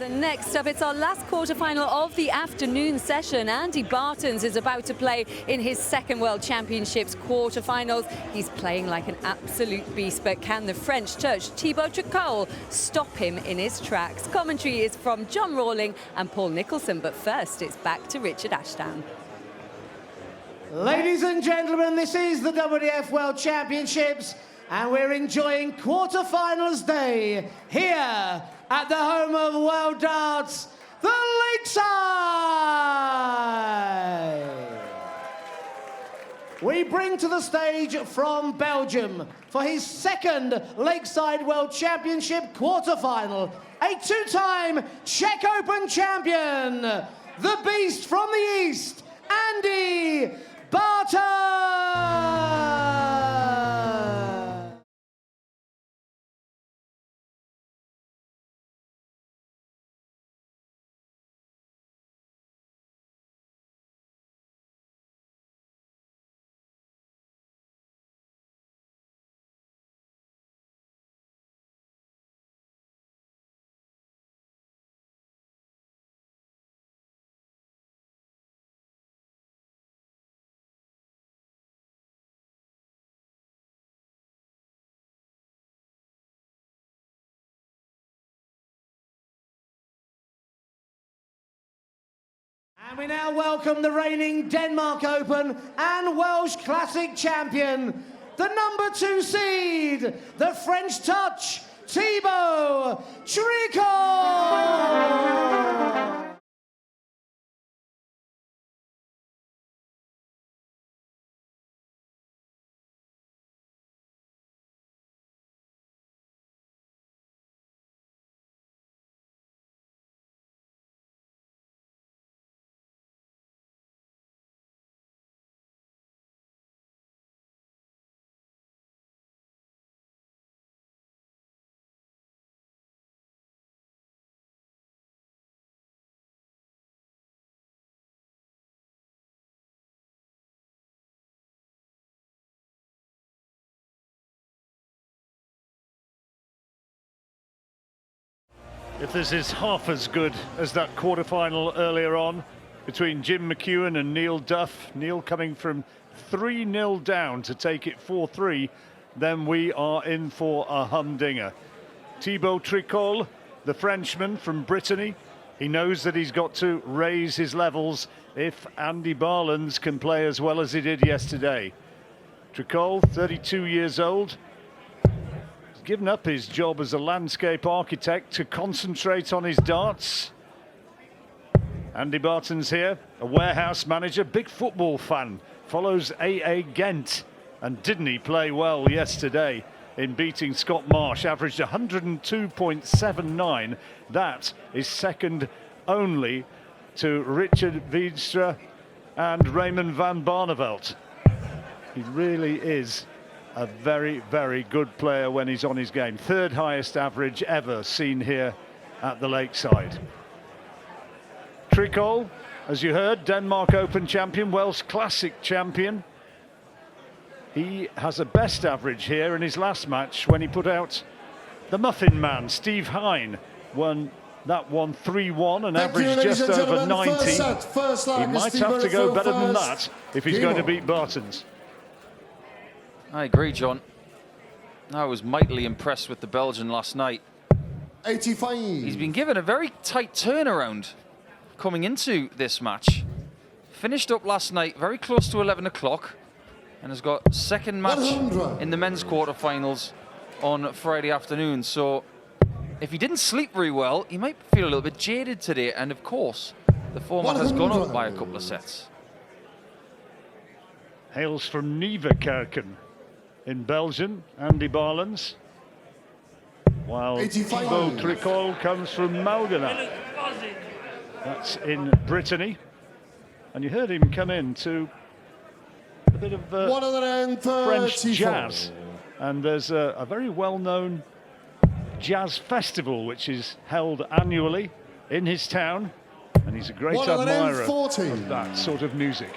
And next up, it's our last quarterfinal of the afternoon session. Andy Baetens is about to play in his second World Championships quarterfinals. He's playing like an absolute beast, but can the French touch Thibaut Tricole stop him in his tracks? Commentary is from John Rawling and Paul Nicholson, but first it's back to Richard Ashdown. Ladies and gentlemen, this is the WDF World Championships, and we're enjoying quarterfinals day here at the home of Winmau Darts, the Lakeside. We bring to the stage from Belgium for his second Lakeside World Championship quarterfinal, a two-time Czech Open champion, the beast from the east, Andy Baetens. And we now welcome the reigning Denmark Open and Welsh Classic champion, the number 2 seed, the French touch, Thibaut Tricole. If this is half as good as that quarterfinal earlier on between Jim McEwen and Neil Duff, Neil coming from 3-0 down to take it 4-3, then we are in for a humdinger. Thibaut Tricole, the Frenchman from Brittany, he knows that he's got to raise his levels if Andy Baetens can play as well as he did yesterday. Tricole, 32 years old, given up his job as a landscape architect to concentrate on his darts. Andy Baetens here, a warehouse manager, big football fan, follows AA Ghent, and didn't he play well yesterday in beating Scott Marsh, averaged 102.79. That is second only to Richard Veenstra and Raymond van Barneveld. He really is a very, very good player when he's on his game. Third highest average ever seen here at the Lakeside. Tricole, as you heard, Denmark Open champion, Welsh Classic champion. He has a best average here in his last match when he put out the Muffin Man, Steve Hine, won that one 3-1 and averaged just over 90. He might have to go better than that if he's going to beat Baetens. I agree, John. I was mightily impressed with the Belgian last night. 85. He's been given a very tight turnaround coming into this match. Finished up last night very close to 11 o'clock and has got second match 100. In the men's quarterfinals on Friday afternoon. So if he didn't sleep very well, he might feel a little bit jaded today. And of course, the format 100. Has gone up by a couple of sets. Hails from Nieuwekerken in Belgium, Andy Baetens, while Thibaut Tricole comes from Malgana. That's in Brittany. And you heard him come in to a bit of French jazz. And there's a very well-known jazz festival which is held annually in his town. And he's a great admirer of that sort of music.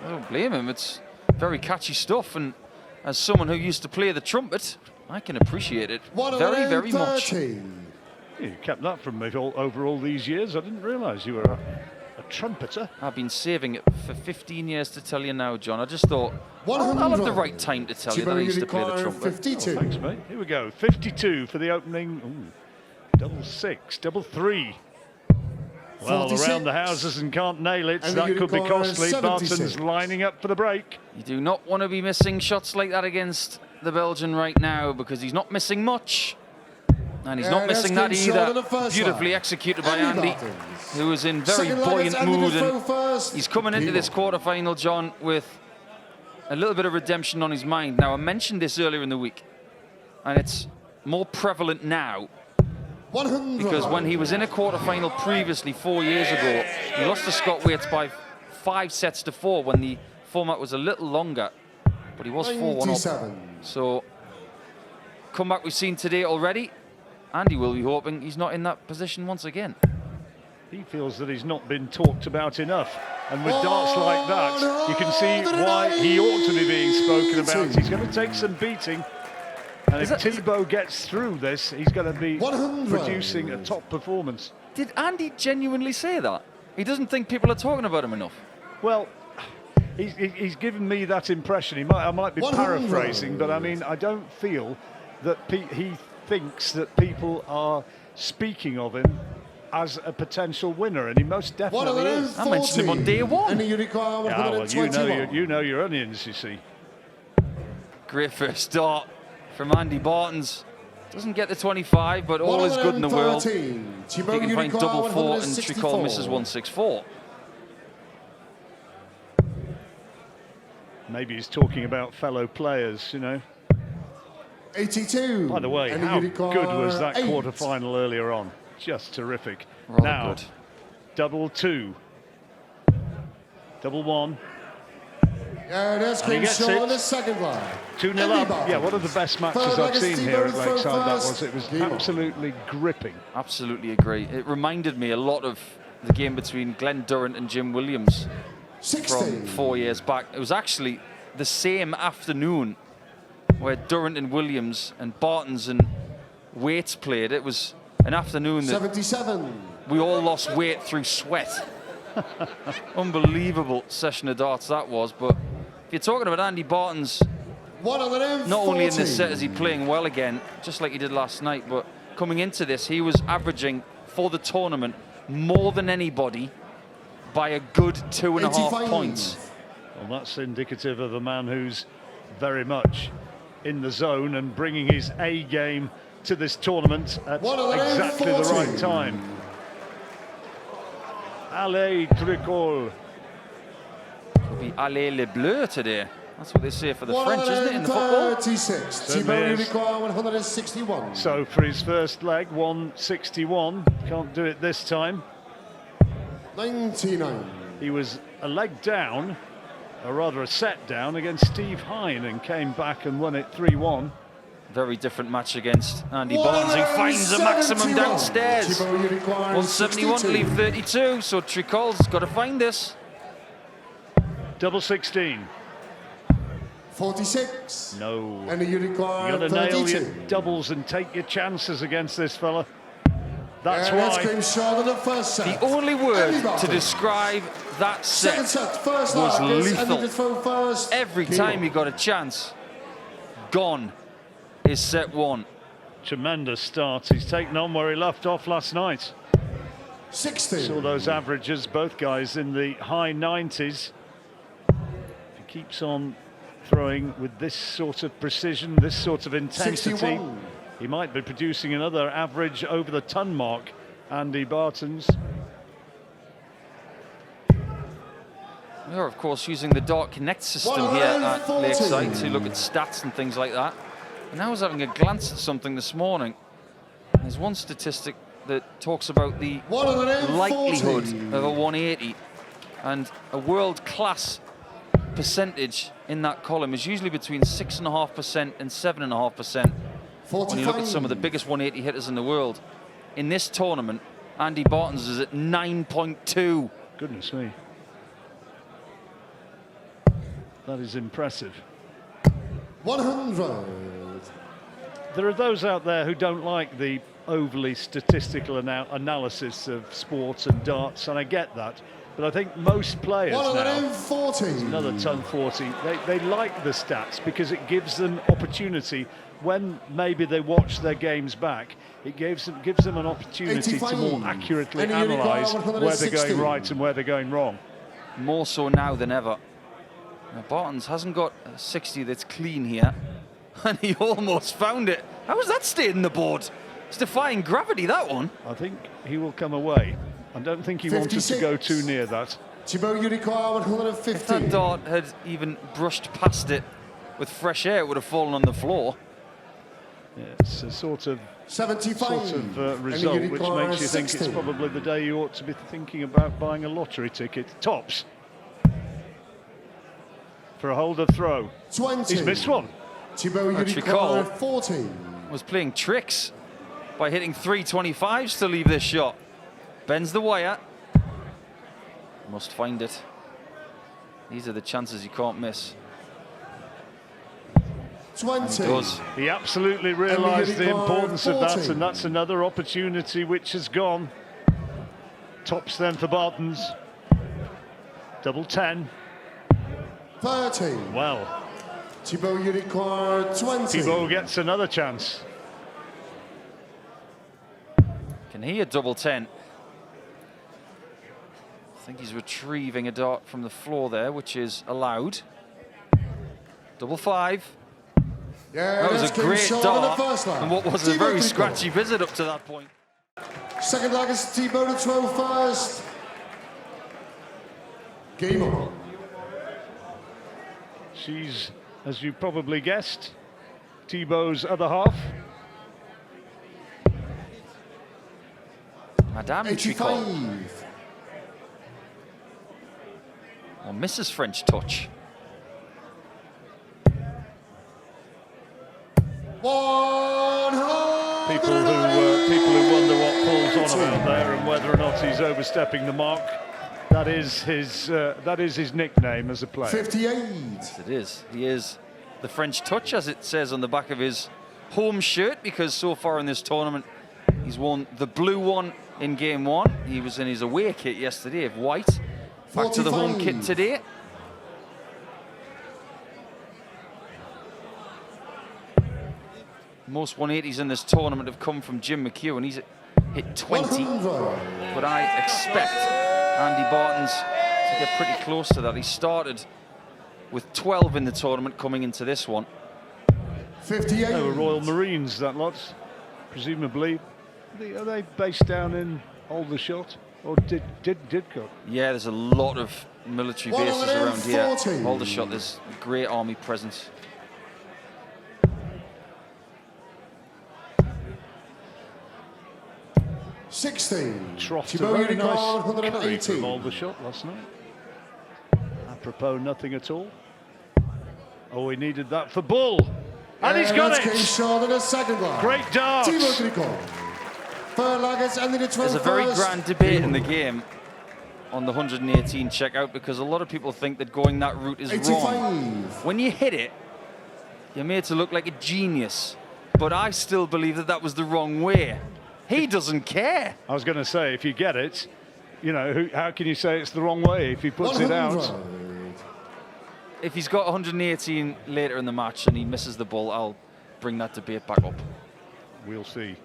I don't blame him. It's very catchy stuff, and as someone who used to play the trumpet, I can appreciate it very, very much. You kept that from me over all these years. I didn't realise you were a trumpeter. I've been saving it for 15 years to tell you now, John. I just thought, I'll have the right time to tell you that I used to play the trumpet. 52. Oh, thanks, mate. Here we go. 52 for the opening. Ooh, double six, double three. Well, 46. around the houses and can't nail it. And That could be costly. 76. Baetens lining up for the break. You do not want to be missing shots like that against the Belgian right now, because he's not missing much. And he's not missing that either. Beautifully executed by Andy, who is in very buoyant mood. And he's coming into this quarter-final, John, with a little bit of redemption on his mind. Now, I mentioned this earlier in the week, and it's more prevalent now, because when he was in a quarter-final previously 4 years ago, he lost to Scott Waits by 5 sets to 4 when the format was a little longer, but he was 4-1 up. So, comeback we've seen today already. Andy will be hoping he's not in that position once again. He feels that he's not been talked about enough. And with darts like that, you can see why he ought to be being spoken about. He's going to take some beating. And if Thibaut gets through this, he's going to be producing a top performance. Did Andy genuinely say that? He doesn't think people are talking about him enough? Well, he's given me that impression. I might be paraphrasing, but I mean, I don't feel that he thinks that people are speaking of him as a potential winner, and he most definitely is. I mentioned him on day one. Yeah, well, you know your onions, you see. Great first start from Andy Baetens. Doesn't get the 25, but all is good in the world. He can find double 4 and Tricole misses 164. Maybe he's talking about fellow players, you know. 82. By the way, how good was that quarter-final earlier on? Just terrific. Rather now, good. double 2. Double 1. Yeah, that's And he gets it. on the second line. 2-0 up. Yeah, one of the best matches I've seen here at Lakeside, that was. It was absolutely gripping. Absolutely agree. It reminded me a lot of the game between Glenn Durrant and Jim Williams from 4 years back. It was actually the same afternoon where Durrant and Williams and Baetens and Waits played. It was an afternoon that 77. we all lost weight through sweat. Unbelievable session of darts that was. But if you're talking about Andy Baetens, not only in this set is he playing well again, just like he did last night, but coming into this, he was averaging for the tournament more than anybody by a good 2.5 points. Well, that's indicative of a man who's very much in the zone and bringing his A game to this tournament at exactly the right time. Allez, Tricole. It'll be Allez les Bleus today. That's what they say for the French, isn't it, in the football? 161. So for his first leg, 161. Can't do it this time. 99. He was a leg down, or rather a set down, against Steve Hine and came back and won it 3-1. Very different match against Andy Baetens, who finds a maximum downstairs. 171 to leave 32, so Tricole's got to find this. Double 16. 46. No. And you You got to nail your doubles and take your chances against this fella. That's why. The only word to describe that set was lethal. Every time he got a chance, gone is set one. Tremendous start. He's taken on where he left off last night. 60. Saw those averages, both guys in the high 90s. He keeps on throwing with this sort of precision, this sort of intensity. 61. He might be producing another average over the ton mark, Andy Baetens. We are, of course, using the Dart Connect system here at Lakeside to look at stats and things like that. And I was having a glance at something this morning. There's one statistic that talks about the likelihood of a 180, and a world-class percentage in that column is usually between 6.5% and 7.5%. When you look at some of the biggest 180 hitters in the world. In this tournament, Andy Baetens is at 9.2. Goodness me. That is impressive. 100. There are those out there who don't like the overly statistical analysis of sports and darts, and I get that. But I think most players now, another ton 40, they like the stats because it gives them opportunity when maybe they watch their games back. It gives them an opportunity to more accurately analyse where they're going right and where they're going wrong. More so now than ever. Now, Baetens hasn't got a 60 that's clean here, and he almost found it. How was that stayed in the board? It's defying gravity, that one. I think he will come away. I don't think he wanted to go too near that. If that dart had even brushed past it with fresh air, it would have fallen on the floor. Yeah, it's a sort of result which makes you think it's probably the day you ought to be thinking about buying a lottery ticket. Tops. For a holder throw. 20. He's missed one. Tricole was playing tricks by hitting 325s to leave this shot. Bends the wire. Must find it. These are the chances you can't miss. 20. He does. He absolutely realised the importance of that, and that's another opportunity which has gone. Tops then for Baetens. Double 10. 30. Well, Thibaut Uriquois, 20. Thibaut gets another chance. Can he a double 10? I think he's retrieving a dart from the floor there, which is allowed. Double 5. Yeah, that was a great dart, and what was a very scratchy visit up to that point. Second leg is Thibaut to throw first. Game on. She's, as you probably guessed, Thibaut's other half. Madame Tricole. Or Mrs. French Touch. 100. People who wonder what Paul's on about there and whether or not he's overstepping the mark. That is his nickname as a player. 58. Yes, it is. He is the French Touch, as it says on the back of his home shirt, because so far in this tournament he's worn the blue one in game 1. He was in his away kit yesterday of white. Back 45. To the home kit today. Most 180s in this tournament have come from Jim McEwen. He's hit 20. 100. But I expect Andy Baetens to get pretty close to that. He started with 12 in the tournament coming into this one. 58. They were Royal Marines, that lot, presumably. Are they based down in Aldershot or Didcot? Yeah, there's a lot of military bases around here. Aldershot, there's a great army presence. 16. Troughed a very nice carry from Aldershot last night. Apropos nothing at all. Oh, he needed that for Bull. And he's got it! Great darts. There's a very grand debate in the game on the 118 checkout, because a lot of people think that going that route is 85. Wrong. When you hit it, you're made to look like a genius. But I still believe that that was the wrong way. He doesn't care. I was going to say, if you get it, you know, how can you say it's the wrong way if he puts 100. It out? If he's got 118 later in the match and he misses the ball, I'll bring that debate back up. We'll see.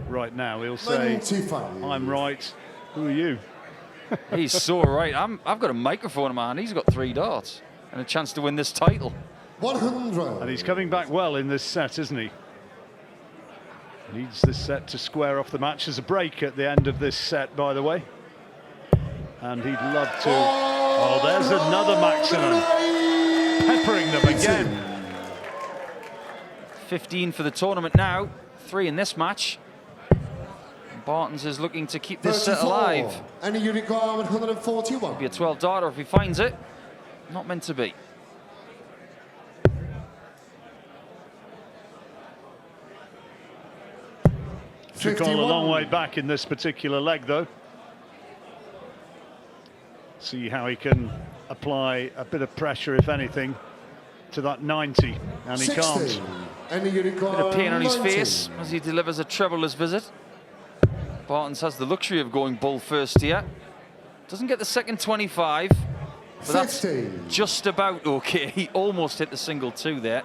Right now, he'll say, 95. I'm right. Who are you? He's so right. I've got a microphone in my hand. He's got 3 darts and a chance to win this title. 100. And he's coming back well in this set, isn't he? Needs this set to square off the match. There's a break at the end of this set, by the way. And he'd love to... Oh, there's another maximum. Peppering them again. 15 for the tournament now. 3 in this match. Baetens is looking to keep this 34. Set alive. And Uriquois 141. Be a 12 darter if he finds it. Not meant to be. Tricole a long way back in this particular leg, though. See how he can apply a bit of pressure, if anything, to that 90, and he 60. can't. And you Bit require of pain on his 90. face as he delivers a trebleless visit. Baetens has the luxury of going bull first here. Doesn't get the second 25, but that's 50. just about okay. He almost hit the single 2 there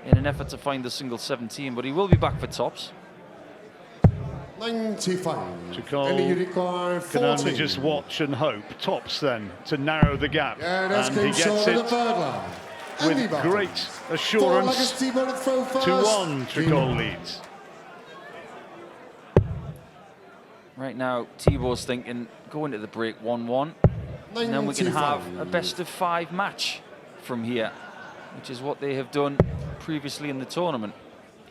in an effort to find the single 17, but he will be back for tops. 95. Tricole And you require can only 40. just watch and hope. Tops then to narrow the gap. Yeah, that's and he game gets short of the it third line. Andy with Baetens. great assurance. 2-1, Tricole leads. Right now, Thibaut's thinking, go into the break 1-1, and then we can have a best-of-5 match from here, which is what they have done previously in the tournament.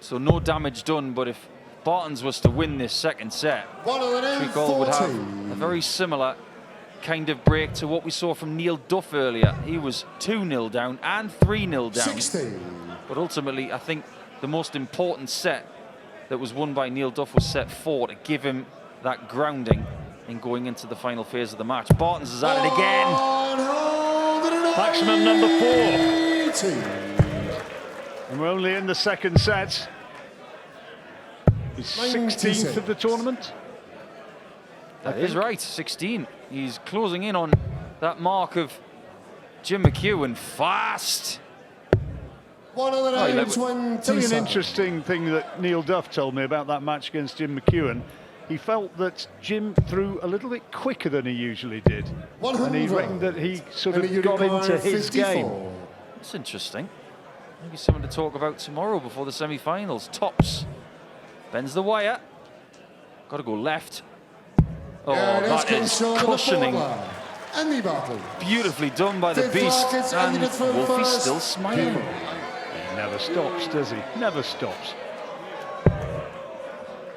So no damage done, but if Baetens was to win this second set, Tricole would have a very similar kind of break to what we saw from Neil Duff earlier. He was 2-0 down and 3-0 down. 60. But ultimately, I think the most important set that was won by Neil Duff was set 4 to give him that grounding in going into the final phase of the match. Baetens is at it again. Maximum number 4. And we're only in the second set. He's 16th of the tournament. That is right, 16. He's closing in on that mark of Jim McEwen fast. Tell you an interesting thing that Neil Duff told me about that match against Jim McEwen. He felt that Jim threw a little bit quicker than he usually did. And he reckoned that he sort of got into his game. That's interesting. Maybe something to talk about tomorrow before the semi-finals. Tops. Bends the wire. Got to go left. Oh, that is cushioning. Beautifully done by the Beast. And Wolfie's still smiling. He never stops, does he? Never stops.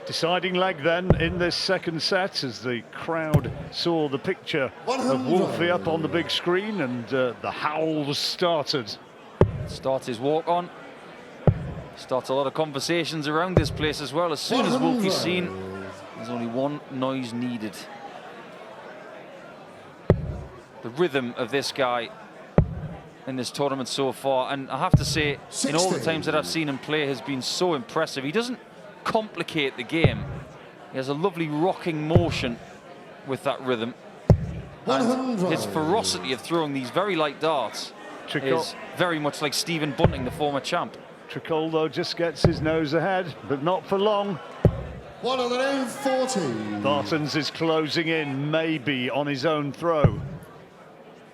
Deciding leg then in this second set as the crowd saw the picture of Wolfie up on the big screen and the howls started. Starts his walk on. Starts a lot of conversations around this place as well. As soon as Wolfie's seen, there's only one noise needed. The rhythm of this guy in this tournament so far, and I have to say, in all the times that I've seen him play, has been so impressive. He doesn't complicate the game. He has a lovely rocking motion with that rhythm. And his ferocity of throwing these very light darts is very much like Stephen Bunting, the former champ. Tricole, though, just gets his nose ahead, but not for long. 140. Baetens is closing in, maybe on his own throw.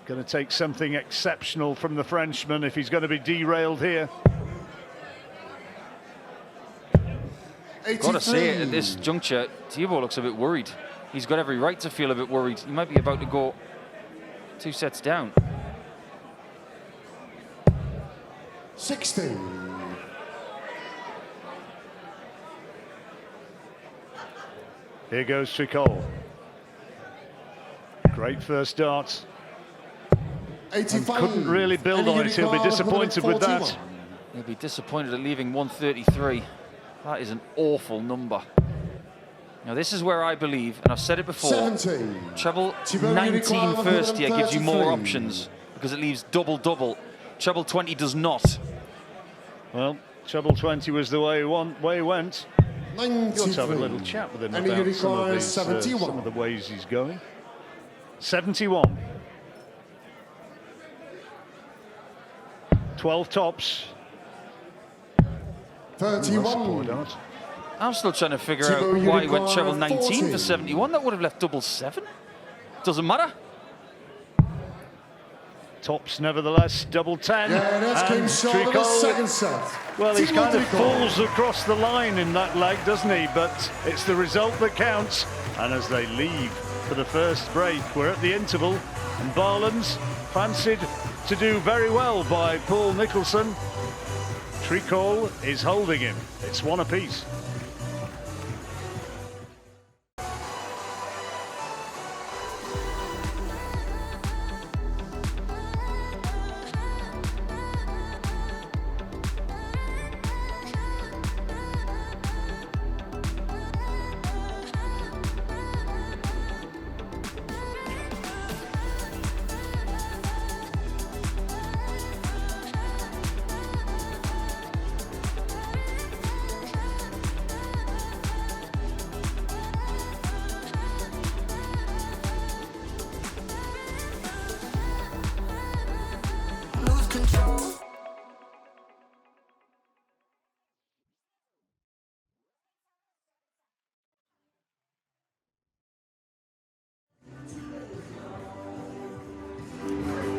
Going to take something exceptional from the Frenchman if he's going to be derailed here. Got to say, at this juncture, Thibaut looks a bit worried. He's got every right to feel a bit worried. He might be about to go 2 sets down. 60. Here goes Tricole. Great first dart. 85. And couldn't really build on it. He'll be disappointed with that. He'll be disappointed at leaving 133. That is an awful number. Now this is where I believe, and I've said it before, 70. treble 19 first here gives you more options because it leaves double-double. Treble 20 does not. Well, treble 20 was the way he went. 93. You'll have a little chat with him And about he some of, requires 71. some of the ways he's going. 71. 12 tops. 31. I'm still trying to figure out why he went treble 19 40. for 71. That would have left double 7. Doesn't matter. Tops, nevertheless, double 10. Yeah, that's game short of the second set. Well, he kind of falls across the line in that leg, doesn't he? But it's the result that counts. And as they leave for the first break, we're at the interval. And Baetens, fancied to do very well by Paul Nicholson. Tricole is holding him. It's one apiece.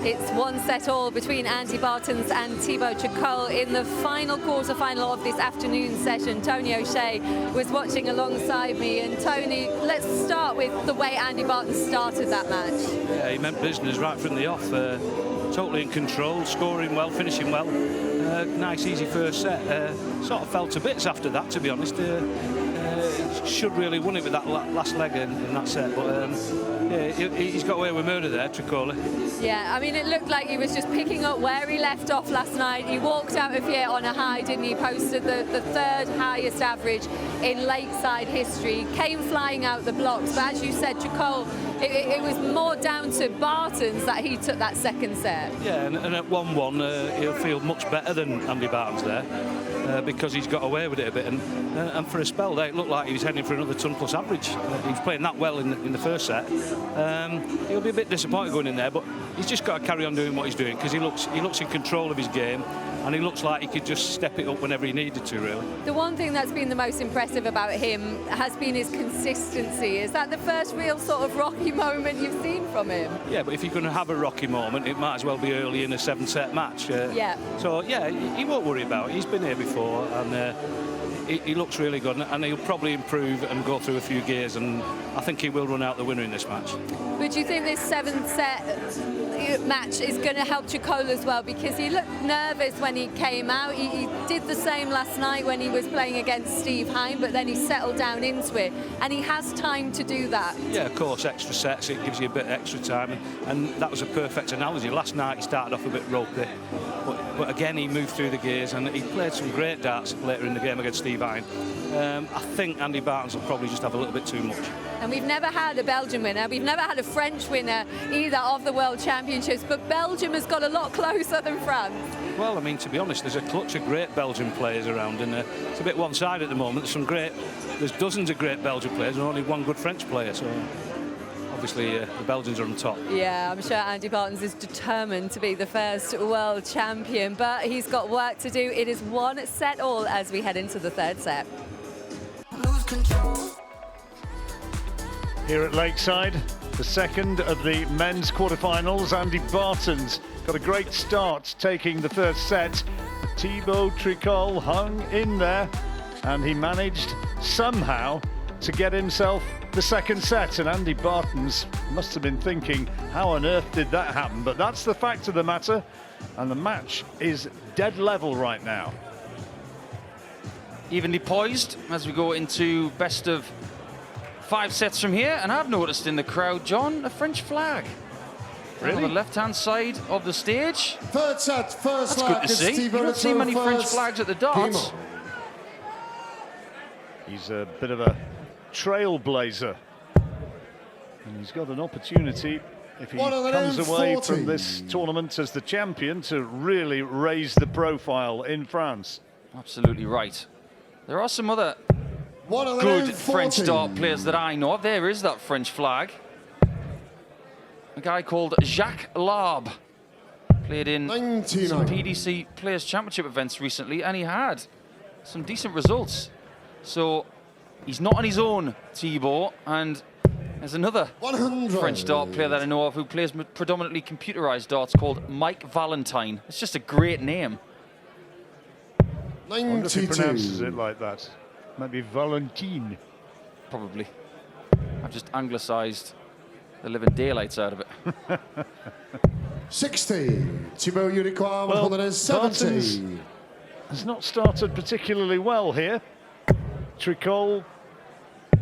It's 1-all between Andy Baetens and Thibaut Tricole in the final quarter-final of this afternoon session. Tony O'Shea was watching alongside me. And Tony, let's start with the way Andy Baetens started that match. Yeah, he meant business right from the off. Totally in control, scoring well, finishing well. Nice, easy first set. Sort of fell to bits after that, to be honest. Should really won it with that last leg in that set, but yeah, he's got away with murder there, Tricole. Yeah, I mean, it looked like he was just picking up where he left off last night. He walked out of here on a high, didn't he? Posted the third highest average in Lakeside history. Came flying out the blocks, but as you said, Tricole, it was more down to Baetens that he took that second set. Yeah, and at 1-1, he'll feel much better than Andy Baetens there. Because he's got away with it a bit, and for a spell there, it looked like he was heading for another ton-plus average. He was playing that well in the first set. He'll be a bit disappointed going in there, but he's just got to carry on doing what he's doing because he looks in control of his game, and he looks like he could just step it up whenever he needed to, really. The one thing that's been the most impressive about him has been his consistency. Is that the first real sort of rocky moment you've seen from him? Yeah, but if you're going to have a rocky moment, it might as well be early in a 7-set match. Yeah. So, yeah, he won't worry about it. He's been here before, and he looks really good, and he'll probably improve and go through a few gears, and I think he will run out the winner in this match. But do you think this 7-set match is going to help Tricole as well? Because he looked nervous when he came out. He did the same last night when he was playing against Steve Hine, but then he settled down into it, and he has time to do that. Yeah, of course, extra sets, it gives you a bit of extra time, and that was a perfect analogy. Last night he started off a bit ropey, but again he moved through the gears, and he played some great darts later in the game against Steve Hine. I think Andy Baetens will probably just have a little bit too much. And we've never had a Belgian winner. We've never had a French winner either of the World Championships, but Belgium has got a lot closer than France. Well, I mean, to be honest, there's a clutch of great Belgian players around, and it's a bit one-sided at the moment. There's dozens of great Belgian players and only one good French player, so obviously the Belgians are on top. Yeah, I'm sure Andy Baetens is determined to be the first world champion, but he's got work to do. It is 1-all as we head into the third set. Lose control. Here at Lakeside, the second of the men's quarterfinals. Andy Baetens got a great start taking the first set. Thibaut Tricole hung in there, and he managed somehow to get himself the second set. And Andy Baetens must have been thinking, how on earth did that happen? But that's the fact of the matter, and the match is dead level right now. Evenly poised as we go into best of 5 sets from here, and I've noticed in the crowd, John, a French flag. Really? On the left-hand side of the stage. Third set, first That's lap. good to see. You don't see many French flags at the darts. He's a bit of a trailblazer, and he's got an opportunity, if he comes away from this tournament as the champion, to really raise the profile in France. Absolutely right. There are some other good French dart players that I know of. There is that French flag. A guy called Jacques Larbe played in some PDC Players Championship events recently, and he had some decent results. So he's not on his own, Thibaut, and there's another French dart player that I know of who plays predominantly computerized darts called Mike Valentine. It's just a great name. I wonder if he pronounces it like that. Maybe Valentine. Probably. I've just anglicised the living daylights out of it. 60. Thibaut Unicorn, Well, 170. Baetens has not started particularly well here. Tricole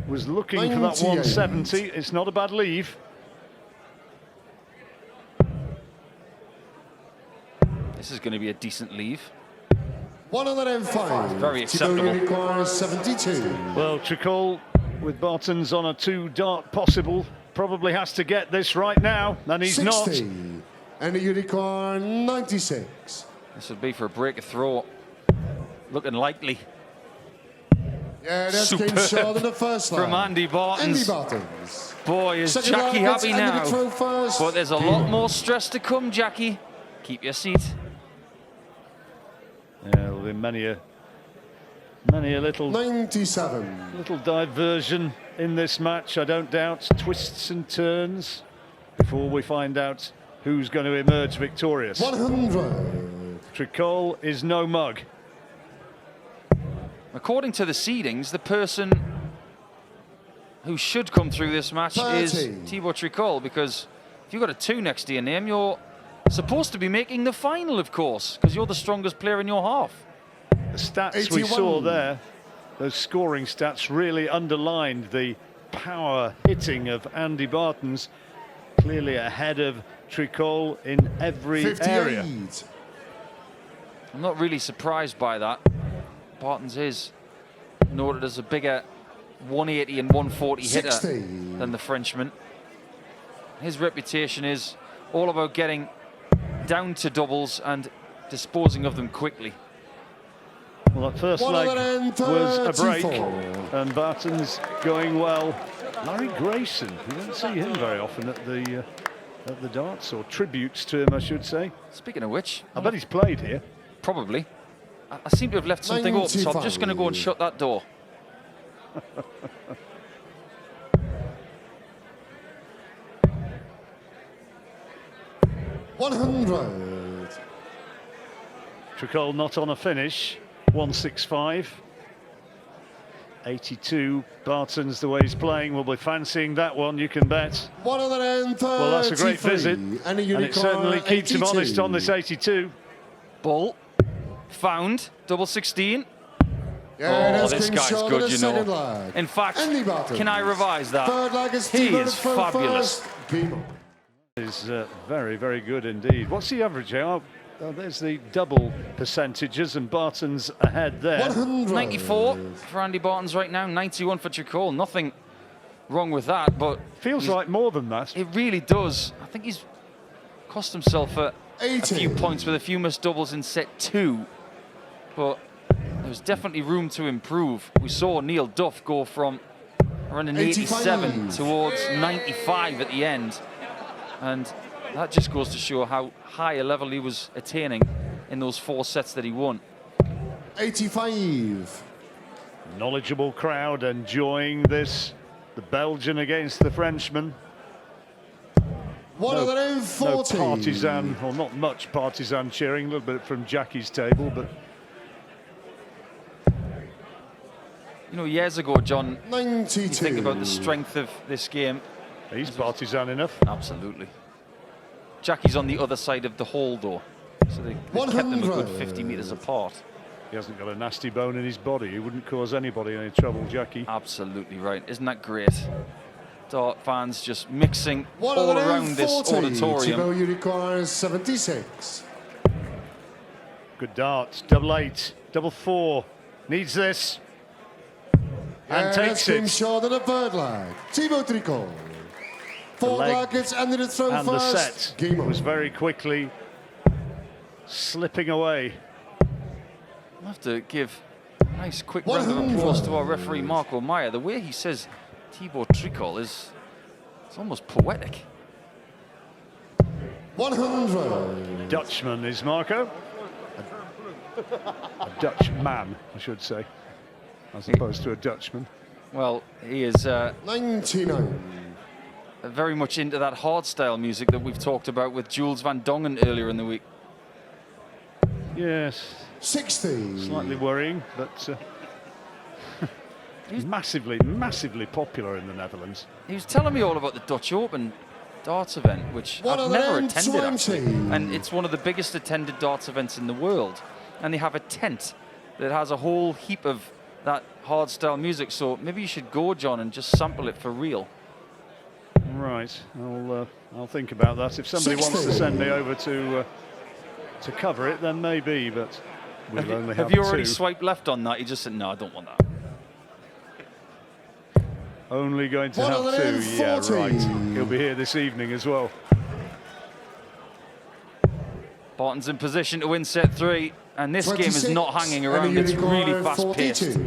was looking for that 170. It's not a bad leave. This is going to be a decent leave. 105. Very acceptable. Thibaut Unicorn, 72. Well, Tricole, with Baetens on a 2-dart possible, probably has to get this right now, and he's 60. not. And the Unicorn, 96. This would be for a break of throw. Looking likely. Yeah, that's came short in the first line. From Andy Baetens. Andy Baetens. Boy, is Second Jackie line, happy Andy now. to throw first. But there's a lot more stress to come, Jackie. Keep your seat. Yeah, there'll be many a little 97. diversion in this match, I don't doubt. Twists and turns before we find out who's going to emerge victorious. 100. Tricole is no mug. According to the seedings, the person who should come through this match 30. is Thibaut Tricole, because if you've got a 2 next to your name, you're supposed to be making the final, of course, because you're the strongest player in your half. The stats 81. we saw there, those scoring stats, really underlined the power hitting of Andy Baetens, clearly ahead of Tricole in every 58. area. I'm not really surprised by that. Baetens is noted as a bigger 180 and 140 hitter 60. than the Frenchman. His reputation is all about getting down to doubles and disposing of them quickly. Well, that first leg was a break, 134. and Baetens going well. Larry Grayson, you don't see him very often at the darts, or tributes to him, I should say. Speaking of which, I bet he's played here. probably. I seem to have left something open, so I'm just going to go and shut that door. Tricole not on a finish, 165. 82, Baetens, the way he's playing, will be fancying that one, you can bet. 133. Well, that's a great visit, and it certainly keeps him honest on this 82. Ball found, double 16. Yeah, Oh, this guy's good, you know. In fact, can I revise that? Third leg is He is fabulous. Is very, very good indeed. What's the average here? Oh, there's the double percentages, and Baetens ahead there. 100. 94 for Andy Baetens right now, 91 for Tricole. Nothing wrong with that, but Feels like more than that. it really does. I think he's cost himself a 80. few points with a few missed doubles in set 2, but there's definitely room to improve. We saw Neil Duff go from around an 87 85. towards 95 at the end, and that just goes to show how high a level he was attaining in those 4 sets that he won. 85. Knowledgeable crowd enjoying this. The Belgian against the Frenchman. 140. No partisan, or not much partisan cheering, a little bit from Jackie's table, but You know, years ago, John, 92. you think about the strength of this game. he's partisan enough. Absolutely. Jackie's on the other side of the hole, though, so they kept them a good 50 metres apart. He hasn't got a nasty bone in his body. He wouldn't cause anybody any trouble, Jackie. Absolutely right. Isn't that great? Dart fans just mixing all around this 140. auditorium. Thibaut, you require 76. Good darts, double 8, double 4. Needs this. And takes it. Short in a bird lag. Thibaut Tricole. Fourth leg leg gets ended it throw And first. the set Game was on. very quickly slipping away. I'll have to give a nice quick round of applause to our referee Marco Meyer. The way he says Thibaut Tricole is, it's almost poetic. 100. Dutchman is Marco. A Dutch man, I should say, as opposed to a Dutchman. Well, he is 99. very much into that hardstyle music that we've talked about with Jules Van Dongen earlier in the week. Yes, 60. slightly worrying, but massively, massively popular in the Netherlands. He was telling me all about the Dutch Open darts event, which I've never attended actually. 120. And it's one of the biggest attended darts events in the world. And they have a tent that has a whole heap of that hardstyle music. So maybe you should go, John, and just sample it for real. Right, I'll think about that. If somebody wants to send me over to cover it, then maybe. But we'll only have you already 2. swiped left on that? You just said, no, I don't want that. Only going to have 2. Yeah, right. He'll be here this evening as well. Baetens in position to win set 3. And this game is not hanging around. It's really fast-paced.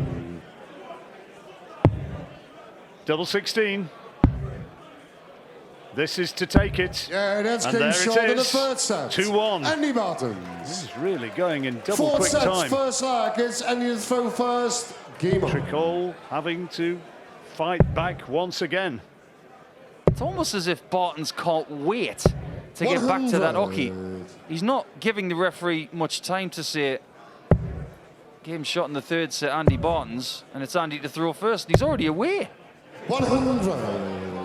Double 16. This is to take it. Yeah, that's And came there short it in the is. third set. 2-1. Andy Baetens. This is really going in double 4 quick sets, time. first leg. It's Andy to throw first. Game on. Tricole having to fight back once again. It's almost as if Baetens can't wait to get back to that 100. hockey. He's not giving the referee much time to say, game shot in the third set, Andy Baetens, and it's Andy to throw first. He's already away. 100.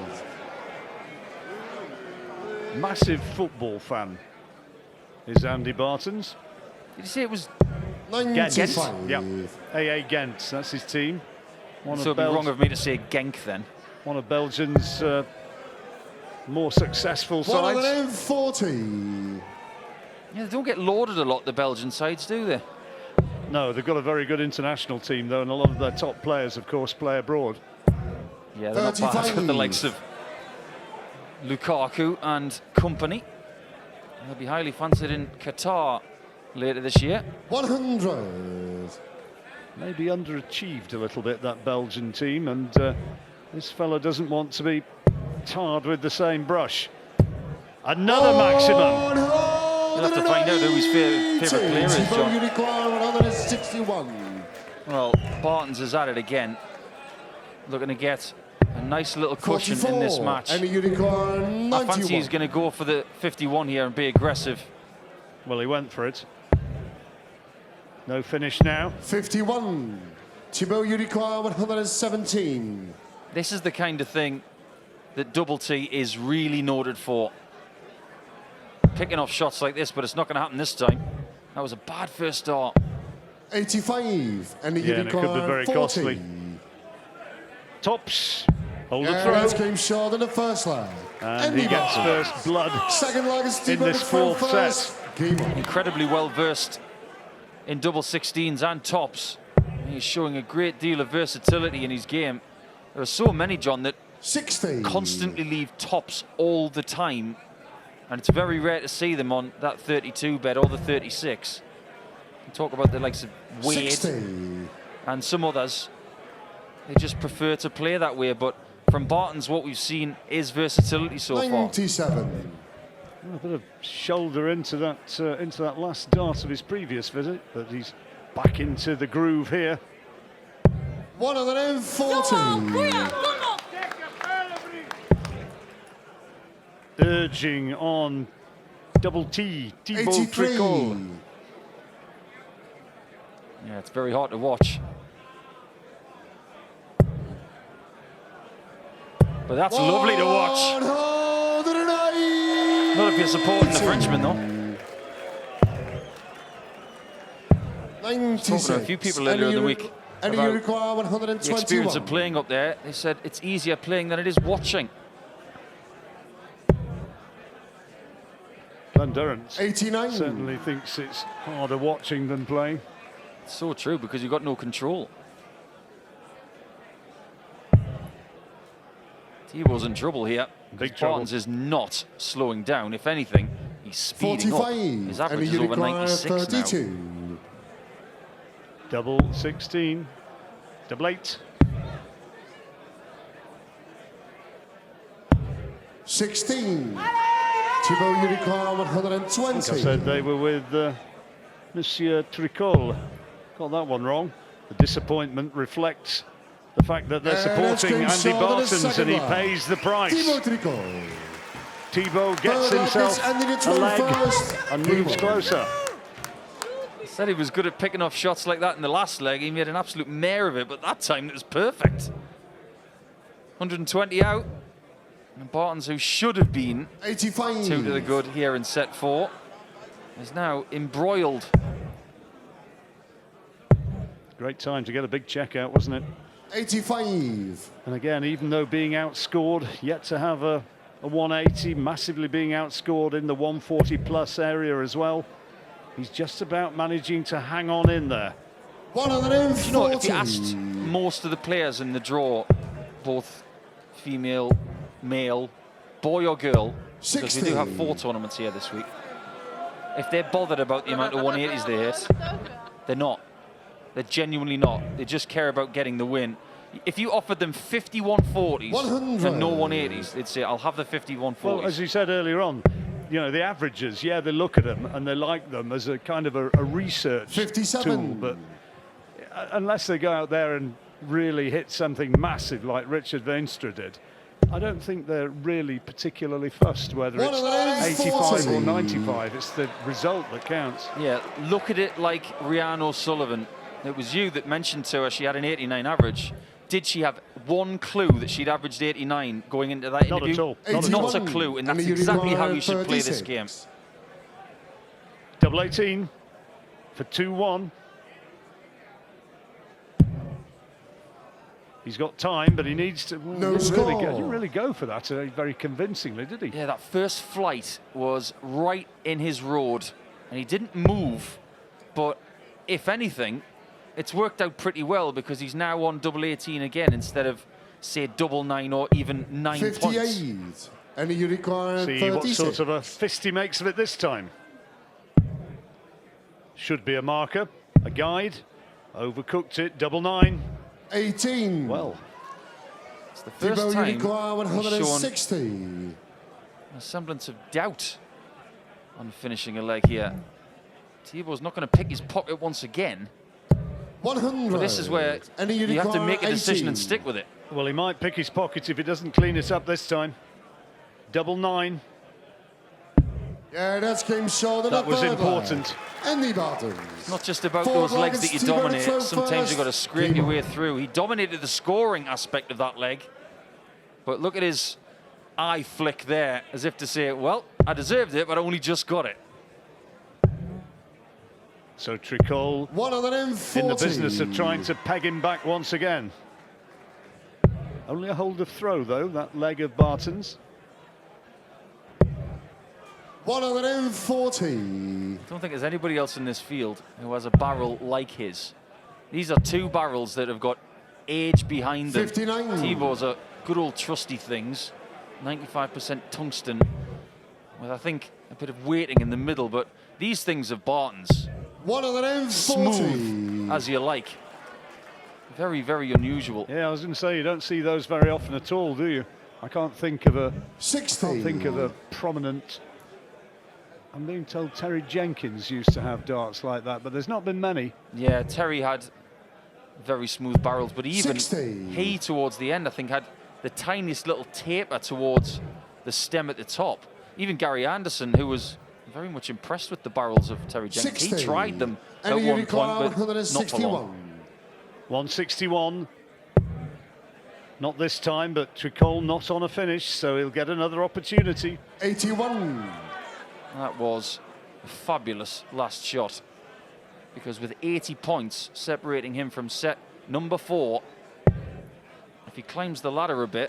Massive football fan is Andy Baetens. Did you say it was 95. Yeah, AA Ghent, that's his team. One so of, it'd be wrong of me to say Genk then? one of Belgium's more successful sides. 140. Yeah, they don't get lauded a lot, the Belgian sides, do they? No, they've got a very good international team, though, and a lot of their top players, of course, play abroad. Yeah, they're not bad 35. with the likes of Lukaku and company. They'll be highly fancied in Qatar later this year. 100. Maybe underachieved a little bit, that Belgian team, and this fella doesn't want to be tarred with the same brush. Another maximum. You'll have to find out who his favourite player is, John. 161. Well, Baetens is at it again, looking to get a nice little cushion 44. in this match. And a unicorn 91. I fancy he's going to go for the 51 here and be aggressive. Well, he went for it. No finish now. 51. Thibaut Unicorn 117. This is the kind of thing that Double T is really noted for. Picking off shots like this, but it's not going to happen this time. That was a bad first start. 85. And a Yeah, and it could be unicorn very 40. costly. Tops. Hold the And throw. came short in the first leg. And he gets first blood Second leg is in Thibaut this fourth first. set. Game on. Incredibly well versed in double 16s and tops. He's showing a great deal of versatility in his game. There are so many, John, that 60. constantly leave tops all the time, and it's very rare to see them on that 32 bed or the 36. We talk about the likes of Wade 60. and some others. They just prefer to play that way, but from Baetens, what we've seen is versatility so far. 97. A bit of shoulder into that last dart of his previous visit, but he's back into the groove here. 140. Urging on Double T, Thibaut 83. Tricole. Yeah, it's very hard to watch. But that's lovely to watch. 109. Not if you're supporting the Frenchman, though. 96. Talking to a few people earlier in the week And a about unicorn the experience of 121. playing up there. They said it's easier playing than it is watching. Van Durant 89. certainly thinks it's harder watching than playing. It's so true, because you've got no control. Thibaut's in trouble here. Big trouble. Baetens is not slowing down. If anything, he's speeding 45. up. His And a average is over unicorn 96 now. 32. Double 16, double 8. 16. Thibaut Unicorn I 120. said they were with Monsieur Tricole. Got that one wrong. The disappointment reflects the fact that they're And supporting that's Andy Game Shaw in the Baetens, second and he line. pays the price. Thibaut Tricole. Thibaut gets Third himself leg is ending at a leg 21st. and moves closer. He said he was good at picking off shots like that in the last leg. He made an absolute mare of it, but that time it was perfect. 120 out. And Baetens, who should have been 85. 2 to the good here in set 4, is now embroiled. Great time to get a big check out, wasn't it? 85. And again, even though being outscored, yet to have a 180, massively being outscored in the 140 plus area as well. He's just about managing to hang on in there. 140. You know, if you asked most of the players in the draw, both female, male, boy or girl, because we 60. do have 4 tournaments here this week, if they're bothered about the amount of 180s they hit, they're not. They're genuinely not. They just care about getting the win. If you offered them 50 140s 100. and no 180s, they'd say, I'll have the 50 140s. Well, as you said earlier on, you know, the averages, yeah, they look at them and they like them as a kind of a research 57. tool, but unless they go out there and really hit something massive like Richard Veenstra did, I don't think they're really particularly fussed whether it's 85 or 140. 95. It's the result that counts. Yeah, look at it like Rhiannon O'Sullivan. It was you that mentioned to her she had an 89 average. Did she have one clue that she'd averaged 89 going into that Not interview? at all. Not at Not all. a clue, and that's And you exactly how require you should play this 36. game. Double 18 for 2-1. He's got time, but he needs to. No He didn't score. really go for that very convincingly, did he? Yeah, that first flight was right in his road, and he didn't move. But if anything, it's worked out pretty well because he's now on double 18 again instead of, say, double 9 or even 9 points. 58. And you require See what 36. sort of a fist he makes of it this time. Should be a marker, a guide. Overcooked it, double 9. 18. Well, It's the first Thibaut, you time require he's shown 160. a semblance of doubt on finishing a leg here. Thibaut's not going to pick his pocket once again. 100. But this is where And you have to require make a decision 18. and stick with it. well, he might pick his pocket if he doesn't clean it up this time. Double 9. Yeah, that's game short. That was important. And the Baetens. It's not just about Forward those legs that you Thibaut dominate. throw Sometimes you've got to first. scrape Game your on. way through. He dominated the scoring aspect of that leg. But look at his eye flick there, as if to say, well, I deserved it, but I only just got it. So Tricole 140. in the business of trying to peg him back once again. Only a hold of throw, though, that leg of Baetens. 140. I don't think there's anybody else in this field who has a barrel like his. These are two barrels that have got age behind them. 59. Thibaut's are good old trusty things. 95% tungsten, with I think a bit of weighting in the middle, but these things of Baetens, 140. smooth as you like. Very, very unusual. Yeah, I was going to say, you don't see those very often at all, do you? I can't think of a 60. prominent. I'm being told Terry Jenkins used to have darts like that, but there's not been many. Yeah, Terry had very smooth barrels, but even 60. he, towards the end, I think, had the tiniest little taper towards the stem at the top. Even Gary Anderson, who was very much impressed with the barrels of Terry Jenkins. 60. He tried them And at you one require point, but not for long. 161. Not this time, but Tricole not on a finish, so he'll get another opportunity. 81. That was a fabulous last shot, because with 80 points separating him from set number 4, if he climbs the ladder a bit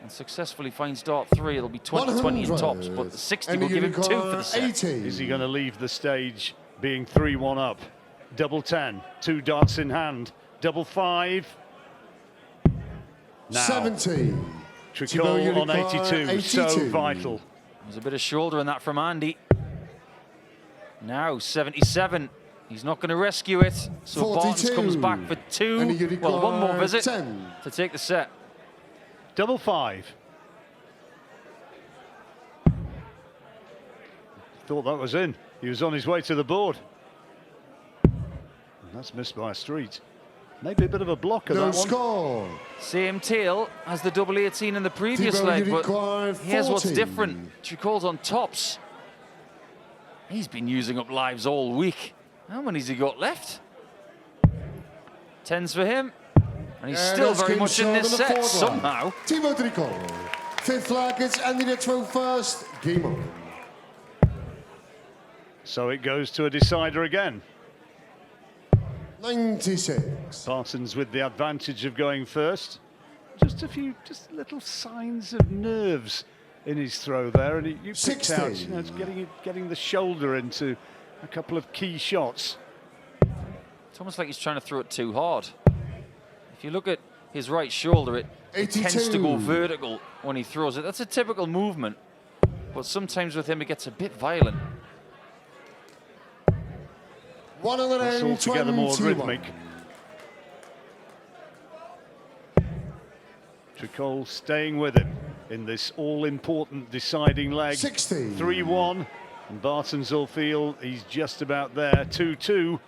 and successfully finds dart 3, it'll be 20-20 in tops, but the 60 And will you give him 2 require for the set. 80. Is he going to leave the stage being 3-1 up? Double 10, 2 darts in hand. Double 5. Now, 70. Tricole on 82, so 82. vital. There's a bit of shoulder in that from Andy. Now 77. He's not going to rescue it. So 42. Baetens comes back for And you 2. Well, one more require visit 10. to take the set. Double 5. Thought that was in. He was on his way to the board. And that's missed by a street. Maybe a bit of a blocker, No that one. score. Same tail as the double 18 in the previous Thibaut, leg, you but require here's what's 40. different. Tricole's on tops. He's been using up lives all week. How many's he got left? 10s for him. And he's still that's very game much in short this of the set fourth one. somehow. Thibaut Tricole. 5th leg, it's Andy the 12th. Game on. So it goes to a decider again. 96. Baetens with the advantage of going first. Just little signs of nerves in his throw there, and you picked 60. out, it's getting the shoulder into a couple of key shots. It's almost like he's trying to throw it too hard. If you look at his right shoulder, it tends to go 82. vertical when he throws it. That's a typical movement. But sometimes with him, it gets a bit violent. That's altogether more 121. rhythmic. Tricole staying with him in this all-important deciding leg. 60. 3-1, and Baetens will feel he's just about there. 2-2,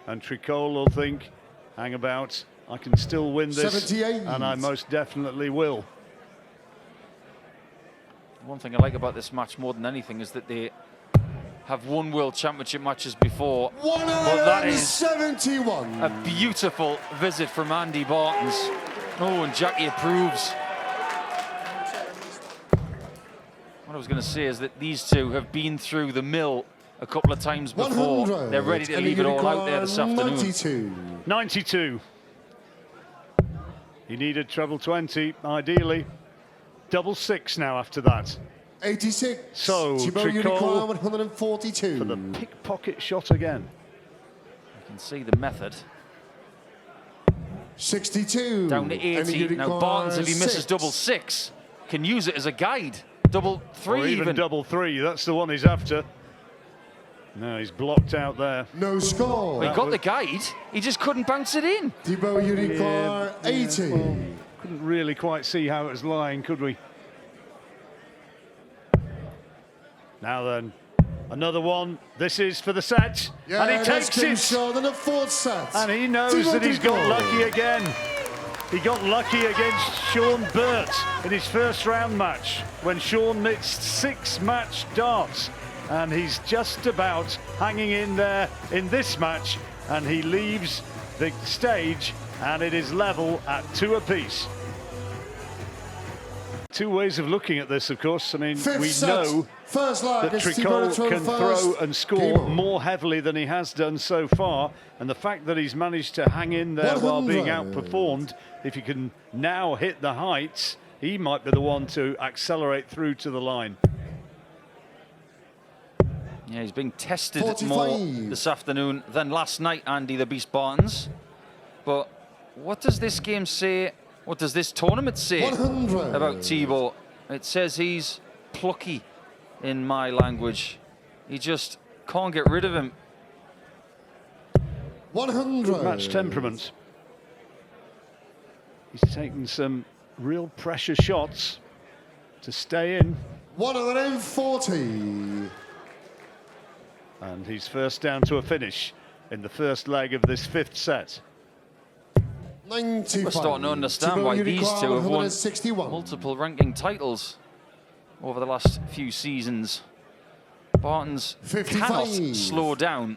and Tricole will think, hang about, I can still win this, 78. and I most definitely will. One thing I like about this match more than anything is that they have won World Championship matches before. But that is 171. a beautiful visit from Andy Baetens. Oh, and Jackie approves. What I was going to say is that these two have been through the mill a couple of times before. 100. They're ready to leave it all out there this afternoon. 92. 92. He needed treble 20, ideally. Double 6 now after that. 86. So, Thibaut Tricole Unicorn, 142. for the pickpocket shot again. You can see the method. 62. Down to 80. Now Baetens, if he misses double 6, can use it as a guide. Double 3 or even double 3, that's the one he's after. No, he's blocked out there. No score. Well, he got the guide, he just couldn't bounce it in. Thibaut Unicorn, 80. Well, couldn't really quite see how it was lying, could we? Now then, another one. This is for the set. Yeah, and he takes it. Short in the fourth set. And he knows that he's got lucky again. He got lucky against Sean Burt in his first round match when Sean missed 6 match darts. And he's just about hanging in there in this match. And he leaves the stage and it is level at 2 apiece. Two ways of looking at this, of course. I mean, we know that Tricole can throw and score more heavily than he has done so far. And the fact that he's managed to hang in there while being outperformed, if he can now hit the heights, he might be the one to accelerate through to the line. Yeah, he's being tested more this afternoon than last night, Andy the Beast Baetens. But what does this game say? What does this tournament say 100. about Thibaut? It says he's plucky in my language. He just can't get rid of him. 100. Good match temperament. He's taken some real pressure shots to stay in. 140. And he's first down to a finish in the first leg of this 5th set. 95. We're starting to understand why these two have won multiple ranking titles over the last few seasons. Baetens cannot slow down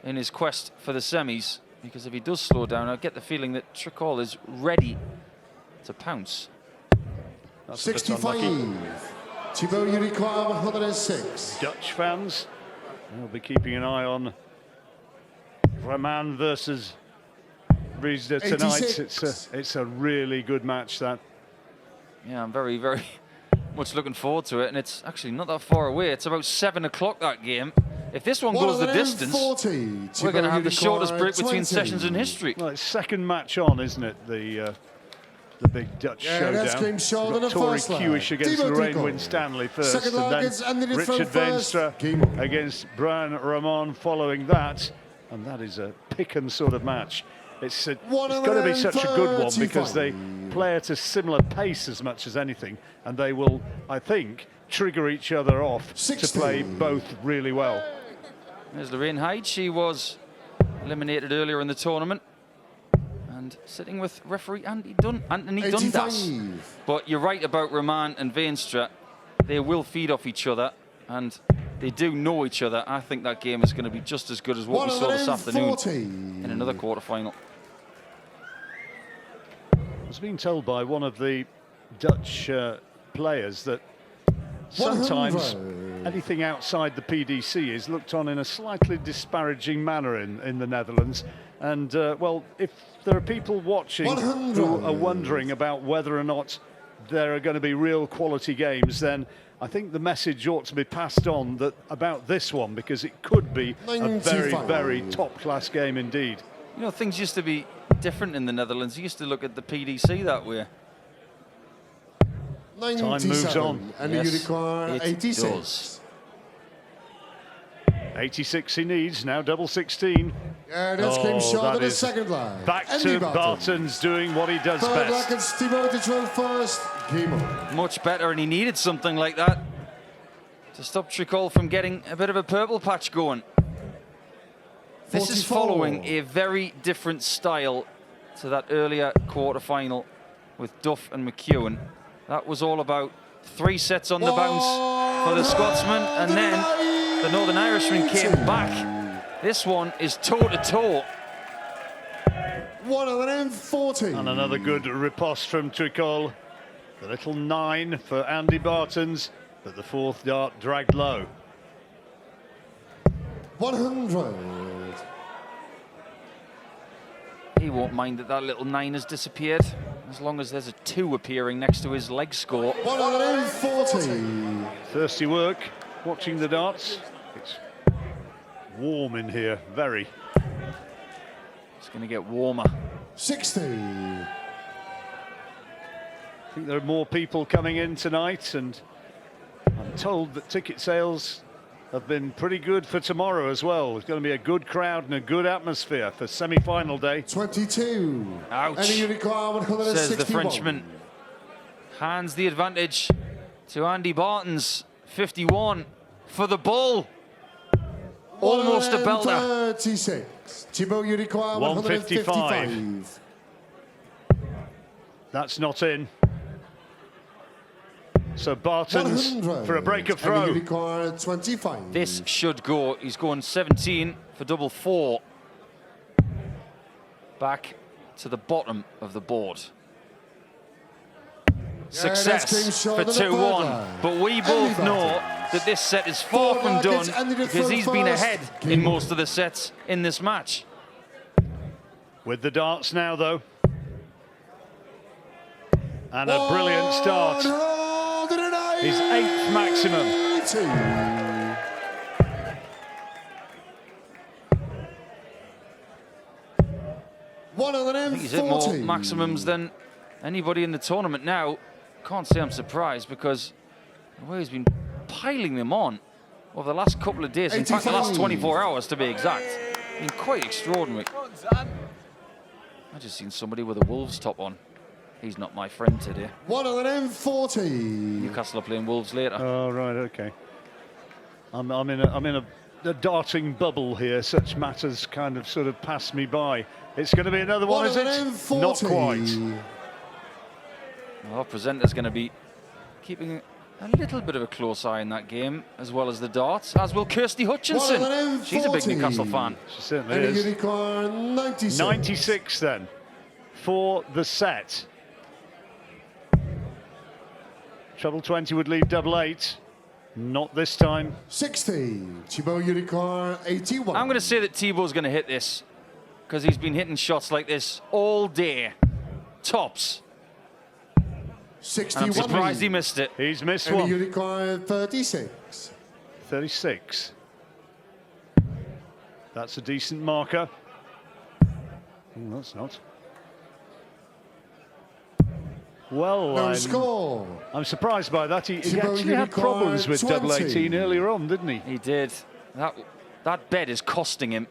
in his quest for the semis, because if he does slow down, I get the feeling that Tricole is ready to pounce. That's 65. Thibaut Unicorn, 106. Dutch fans will be keeping an eye on Raman versus Riesda tonight. It's a really good match, that. Yeah, I'm very, very much looking forward to it, and it's actually not that far away. It's about 7 o'clock, that game. If this one goes the distance, we're going to have the shortest break between sessions in history. Well, it's second match on, isn't it? The big Dutch showdown. Tori Kewish against Lorraine Winstanley first, and then Richard Veenstra against Brian Ramon following that. And that is a pick and sort of match. It's got to be such a good one because they play at a similar pace as much as anything, and they will, I think, trigger each other off to play both really well. There's Lorraine Hyde. She was eliminated earlier in the tournament and sitting with referee Anthony Dundas. But you're right about Raman and Veenstra. They will feed off each other, and they do know each other. I think that game is going to be just as good as what we saw this afternoon in another quarter-final. I was being told by one of the Dutch players that sometimes anything outside the PDC is looked on in a slightly disparaging manner in the Netherlands. And, well, if there are people watching who are wondering about whether or not there are going to be real quality games, then I think the message ought to be passed on about this one, because it could be a very, very top-class game indeed. You know, things used to be different in the Netherlands. You used to look at the PDC that way. Time moves on. And the Unicorn, 86. Does. 86 he needs, now double 16. Yeah, that's came short in the second line. Back to Baetens doing what he does best. Much better, and he needed something like that to stop Tricole from getting a bit of a purple patch going. This is following a very different style to that earlier quarter-final with Duff and McEwen. That was all about 3 sets on the bounce for the Scotsman, and then the Northern Irishman came back. This one is toe-to-toe. 140. And another good riposte from Tricole. The little 9 for Andy Baetens, but the 4th dart dragged low. 100. He won't mind that little 9 has disappeared, as long as there's a 2 appearing next to his leg score. 140. Thirsty work, watching the darts. It's warm in here, very. It's going to get warmer. 60. I think there are more people coming in tonight, and I'm told that ticket sales have been pretty good for tomorrow as well. There's going to be a good crowd and a good atmosphere for semi-final day. 22. Ouch, Any require 161. says the Frenchman. Hands the advantage to Andy Baetens. 51 for the bull. Almost a belter. 36. Thibaut, you require 155. 155. That's not in. So Baetens 100. for a break of And throw. you require 25. This should go. He's going 17 for double 4. Back to the bottom of the board. that's came Success short for of the 2-1. line. But we both know that this set is far from done because he's been ahead in most of the sets in this match. With the darts now, though. And a brilliant start. His 8th maximum. He's hit more maximums than anybody in the tournament now. Can't say I'm surprised because the way he's been piling them on over the last couple of days, in fact the last 24 hours to be exact, been quite extraordinary. I just seen somebody with a Wolves top on. He's not my friend today. 140. Newcastle are playing Wolves later. Oh, right, okay. I'm in a darting bubble here. Such matters kind of sort of pass me by. It's going to be another one, is it? 140. Not quite. Our presenter's going to be keeping a little bit of a close eye in that game, as well as the darts, as will Kirsty Hutchinson. She's a big Newcastle fan. She certainly And a is. unicorn 96. 96 then for the set. Treble 20 would leave double 8. Not this time. 60. Thibaut Unicorn 81. I'm going to say that Thibaut's going to hit this because he's been hitting shots like this all day. Tops. 61. And I'm surprised he missed it. He's missed And a one. unicorn 36. 36. That's a decent marker. That's not. Well, No score. I'm surprised by that. He Thibaut actually had Unicorn problems with 20. double 18 earlier on, didn't he? He did. That bet is costing him.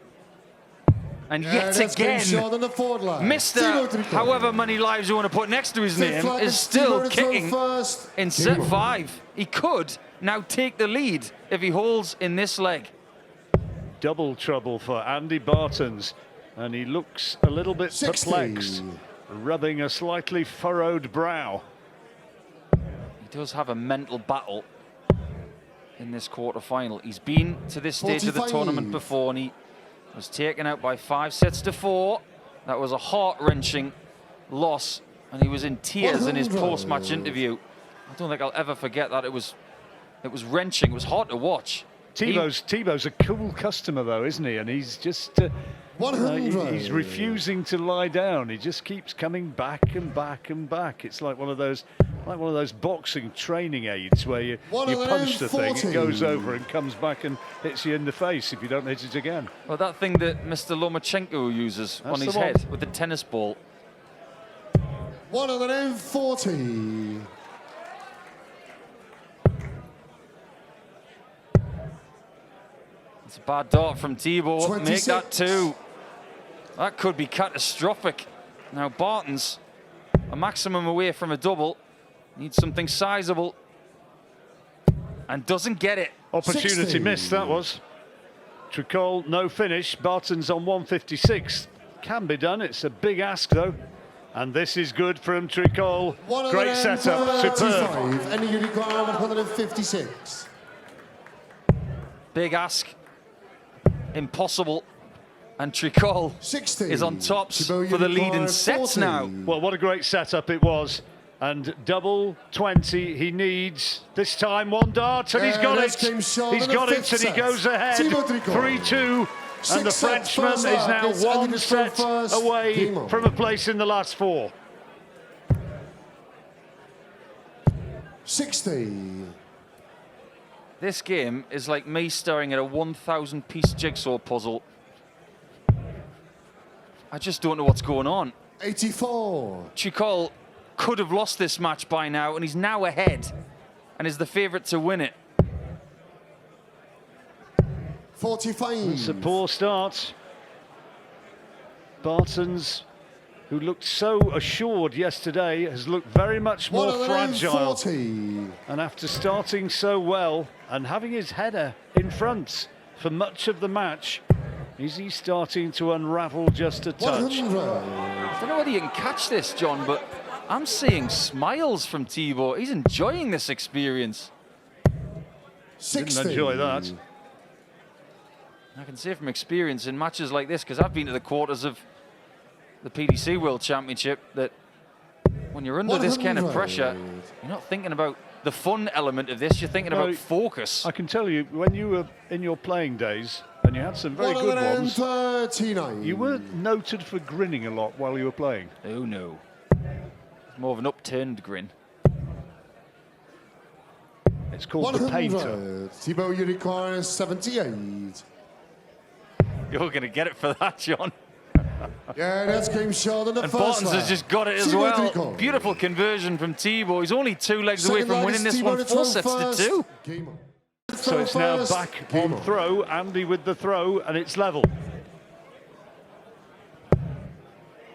And Yeah, yet that's again, came short on the forward line. Mr. However many lives you want to put next to his Fifth name flag is is still Thibaut to throw kicking first. in set 5. He could now take the lead if he holds in this leg. Double trouble for Andy Baetens, and he looks a little bit 60. perplexed, rubbing a slightly furrowed brow. He does have a mental battle in this quarter-final. He's been to this stage of the 45. tournament before, and he was taken out by 5 sets to 4. That was a heart-wrenching loss, and he was in tears in his 100. post-match interview. I don't think I'll ever forget that. It was wrenching. It was hard to watch. Thibaut's a cool customer, though, isn't he? And he's just 100. he's refusing to lie down. He just keeps coming back and back and back. It's like one of those boxing training aids where you punch the thing, it goes over and comes back and hits you in the face if you don't hit it again. Well, that thing that Mr. Lomachenko uses on his the one. head with the tennis ball. 140. It's a bad dart from Thibaut. 26. Make that 2. That could be catastrophic. Now Baetens, a maximum away from a double, needs something sizable and doesn't get it. Opportunity 60. missed, that was. Tricole, no finish. Baetens on 156. Can be done. It's a big ask, though. And this is good from Tricole. Great setup, superb. And you require 156. Big ask. Impossible. And Tricole 60. is on tops for the lead in sets now. Well, what a great setup it was. And double 20 he needs. This time 1 dart, and he's got it. He's got it, and he goes ahead. 3-2. And the Frenchman is now 1 set away from a place in the last 4. 60. This game is like me staring at a 1,000-piece jigsaw puzzle. I just don't know what's going on. 84. Tricole could have lost this match by now, and he's now ahead and is the favourite to win it. 45. It's a poor start. Baetens, who looked so assured yesterday, has looked very much more fragile. 40. And after starting so well and having his header in front for much of the match, is he starting to unravel just a touch? 100. I don't know whether you can catch this, John, but I'm seeing smiles from Thibaut. He's enjoying this experience. 60. Didn't enjoy that. I can say from experience in matches like this, because I've been to the quarters of the PDC World Championship, that when you're under this kind of pressure, you're not thinking about the fun element of this, you're thinking about focus. I can tell you, when you were in your playing days, and you had some very good ones, 139. you were noted for grinning a lot while you were playing. Oh no. It's more of an upturned grin. It's called the painter. 100. Thibaut, you require 78. You're going to get it for that, John. Yeah, that's game short in the And first Baetens has just got it as well. Beautiful conversion from Thibaut. He's only 2 legs away from winning this one, 4 sets to 2. So it's now back on throw. Andy with the throw, and it's level.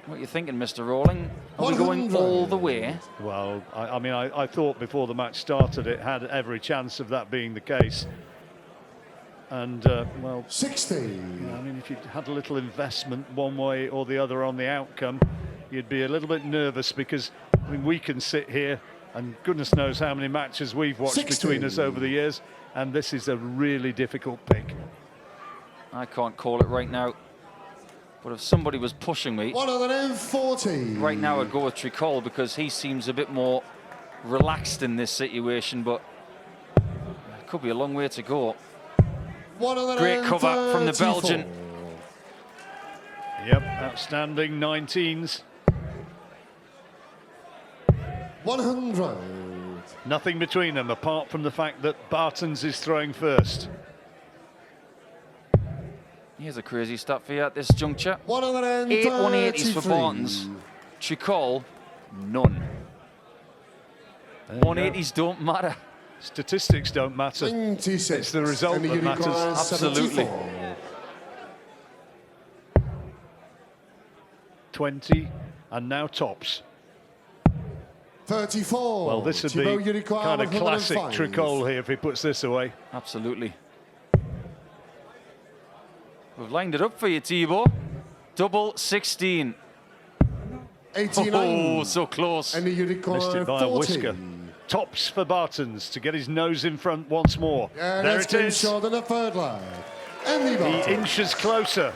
What are you thinking, Mr. Rawling? Are we going all the way? Well, I mean, I thought before the match started it had every chance of that being the case. And, well, 60. I mean, if you'd had a little investment one way or the other on the outcome, you'd be a little bit nervous, because, I mean, we can sit here and goodness knows how many matches we've watched 60. between us over the years, and this is a really difficult pick. I can't call it right now. But if somebody was pushing me, 140. right now I'd go with Tricole, because he seems a bit more relaxed in this situation, but it could be a long way to go. Great cover from the Belgian. Yep, outstanding 19s. 100. Nothing between them apart from the fact that Baetens is throwing first. Here's a crazy stat for you at this juncture. 8 180s for Baetens. Tricole, none. 180s don't matter. Statistics don't matter. 96. It's the result that matters. Absolutely. 20, and now tops. 34. Well, this would be kind of classic Tricole here if he puts this away. Absolutely. We've lined it up for you, Thibaut. Double 16. 89. Oh, so close. And you require Missed it by 40. a whisker. Tops for Baetens to get his nose in front once more. Yeah, there that's it game is. short in the third leg. And the He Baetens. inches closer.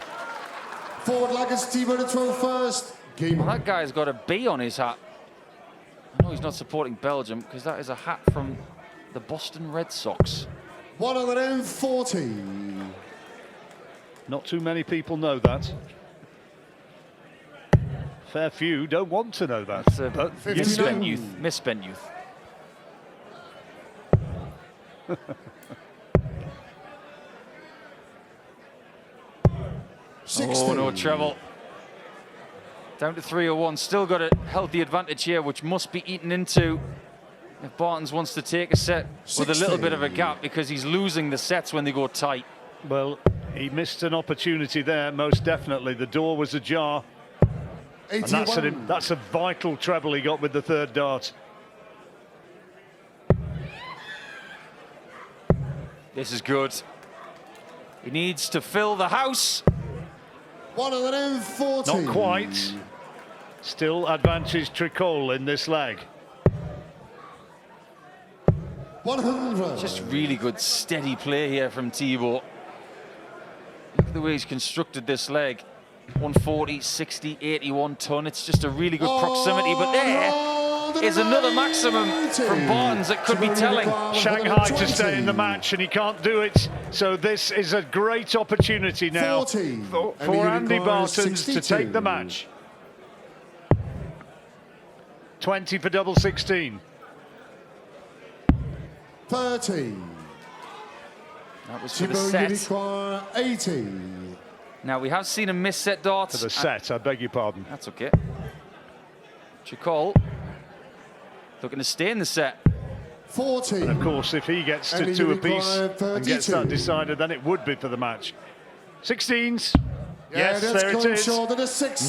Forward leg is Thibaut to throw first. Game Well, on. that guy's got a B on his hat. I know he's not supporting Belgium, because that is a hat from the Boston Red Sox. 140. Not too many people know that. Fair few don't want to know that. It's a But you misspent do. youth. Misspent youth. Oh, no treble. Down to 301. Still got a healthy advantage here, which must be eaten into if Baetens wants to take a set with a little bit of a gap, because he's losing the sets when they go tight. Well, he missed an opportunity there, most definitely. The door was ajar. And 81. that's a vital treble he got with the third dart. This is good. He needs to fill the house. 140. Not quite. Still advantage Tricole in this leg. 100. Just really good steady play here from Thibaut. Look at the way he's constructed this leg. 140, 60, 81 ton. It's just a really good proximity, but there is another maximum from Baetens that could be telling. Shanghai to stay in the match, and he can't do it. So this is a great opportunity now for Andy Baetens to take the match. 20 for double 16. 30. That was for the set. 80. Now, we have seen a miss set darts. For the set, I beg your pardon. That's okay. Tricole looking to stay in the set. 40. And of course, if he gets to 2 apiece and gets that decided, then it would be for the match. 16s. Yes, there it is. And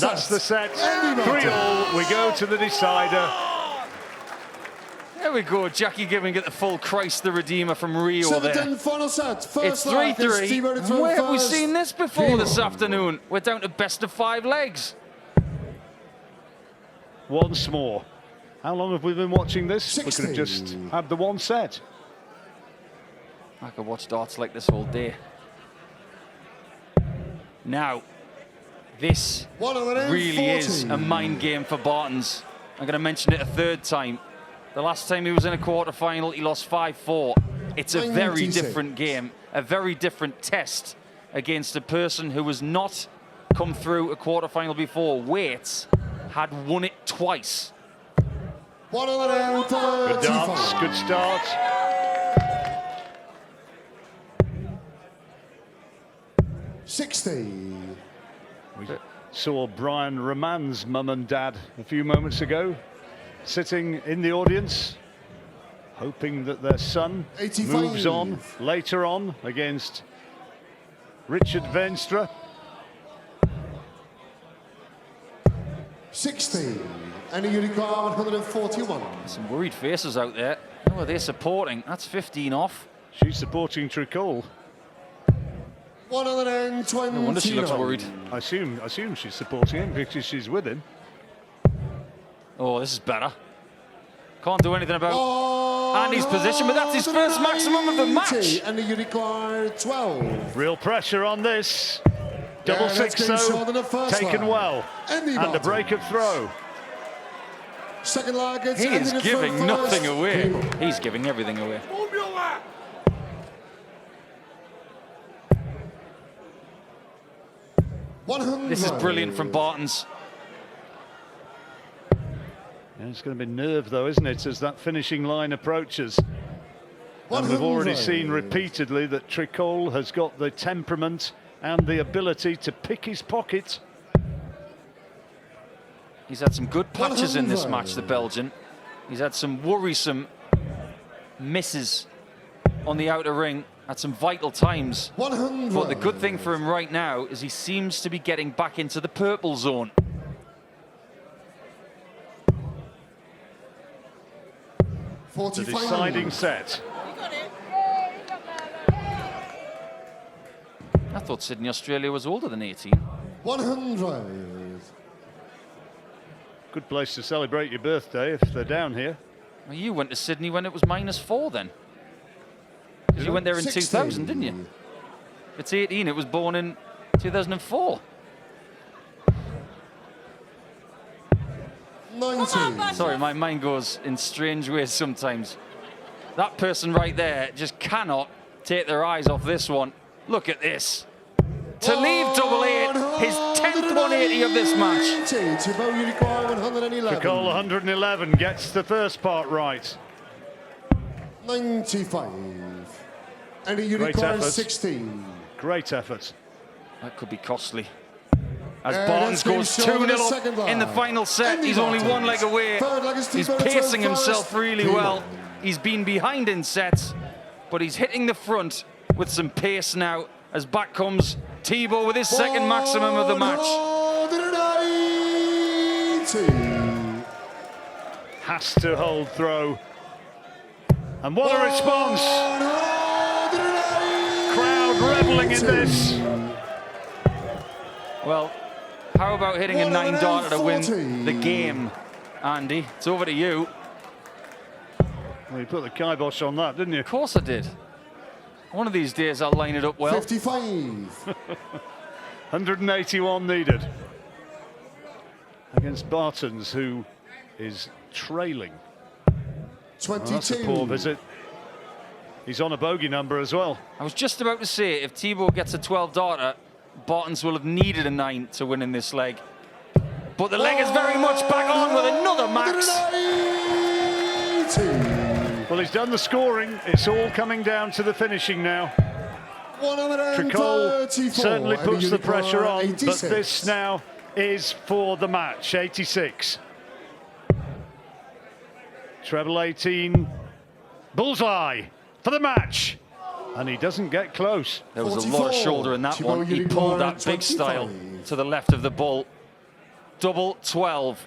that's the set. 3-all. We go to the decider. There we go. Jackie giving it the full Christ the Redeemer from Rio there. Final set. It's 3-3. Where have we seen this before this afternoon? We're down to best of 5 legs. Once more. How long have we been watching this? 60. We could have just had the one set. I could watch darts like this all day. Now, this really is a mind game for Baetens. I'm going to mention it a 3rd time. The last time he was in a quarter-final, he lost 5-4. It's a very different game, a very different test against a person who has not come through a quarter-final before. Waits had won it twice. Good darts, good start. We saw Brian Roman's mum and dad a few moments ago, sitting in the audience, hoping that their son moves on later on against Richard Veenstra. 60. And you require 141. Some worried faces out there. Who are they supporting? That's 15 off. She's supporting Tricole. 120. No wonder she looks worried. I assume she's supporting him because she's with him. Oh, this is better. Can't do anything about Andy's position, but that's his first maximum of the match. And you require 12. Real pressure on this. Double 6 though, taken well. And a break of throw. Second leg, he is giving nothing away. He's giving everything away. This is brilliant from Baetens. Yeah, it's going to be nerve though, isn't it, as that finishing line approaches. And we've already seen repeatedly that Tricole has got the temperament and the ability to pick his pocket. He's had some good patches in this match, the Belgian. He's had some worrisome misses on the outer ring at some vital times. But the good thing for him right now is he seems to be getting back into the purple zone. The deciding set. I thought Sydney, Australia was older than 18. 100. Good place to celebrate your birthday if they're down here. Well, you went to Sydney when it was -4 then. Because you went there in 2000, didn't you? If it's 18, it was born in 2004. 90. Sorry, my mind goes in strange ways sometimes. That person right there just cannot take their eyes off this one. Look at this. To leave double 8, his 10th 180 of this match. Tricole 111 gets the first part right. 95. And he requires 16. Great effort. That could be costly. As Baetens goes 2-0 up in the final set, he's only 1 leg away. He's pacing himself really well. He's been behind in sets, but he's hitting the front with some pace now as back comes Thibaut with his second maximum of the match. Has to hold throw. And what a response! Crowd reveling in this. Well, How about hitting a 9-darter to win the game, Andy? It's over to you. Well, you put the kibosh on that, didn't you? Of course I did. One of these days I'll line it up well. 55. 181 needed against Baetens, who is trailing. 22. That's a poor visit. He's on a bogey number as well. I was just about to say, if Thibaut gets a 12-darter, Baetens will have needed a 9 to win in this leg. But the leg is very much back on with another max. 180. Well, he's done the scoring. It's all coming down to the finishing now. Tricole 134. certainly puts the pressure on, 86. but this now is for the match. 86. Treble 18. Bullseye for the match. And he doesn't get close. There was 44. a lot of shoulder in that one. He pulled that big style to the left of the bull. Double 12.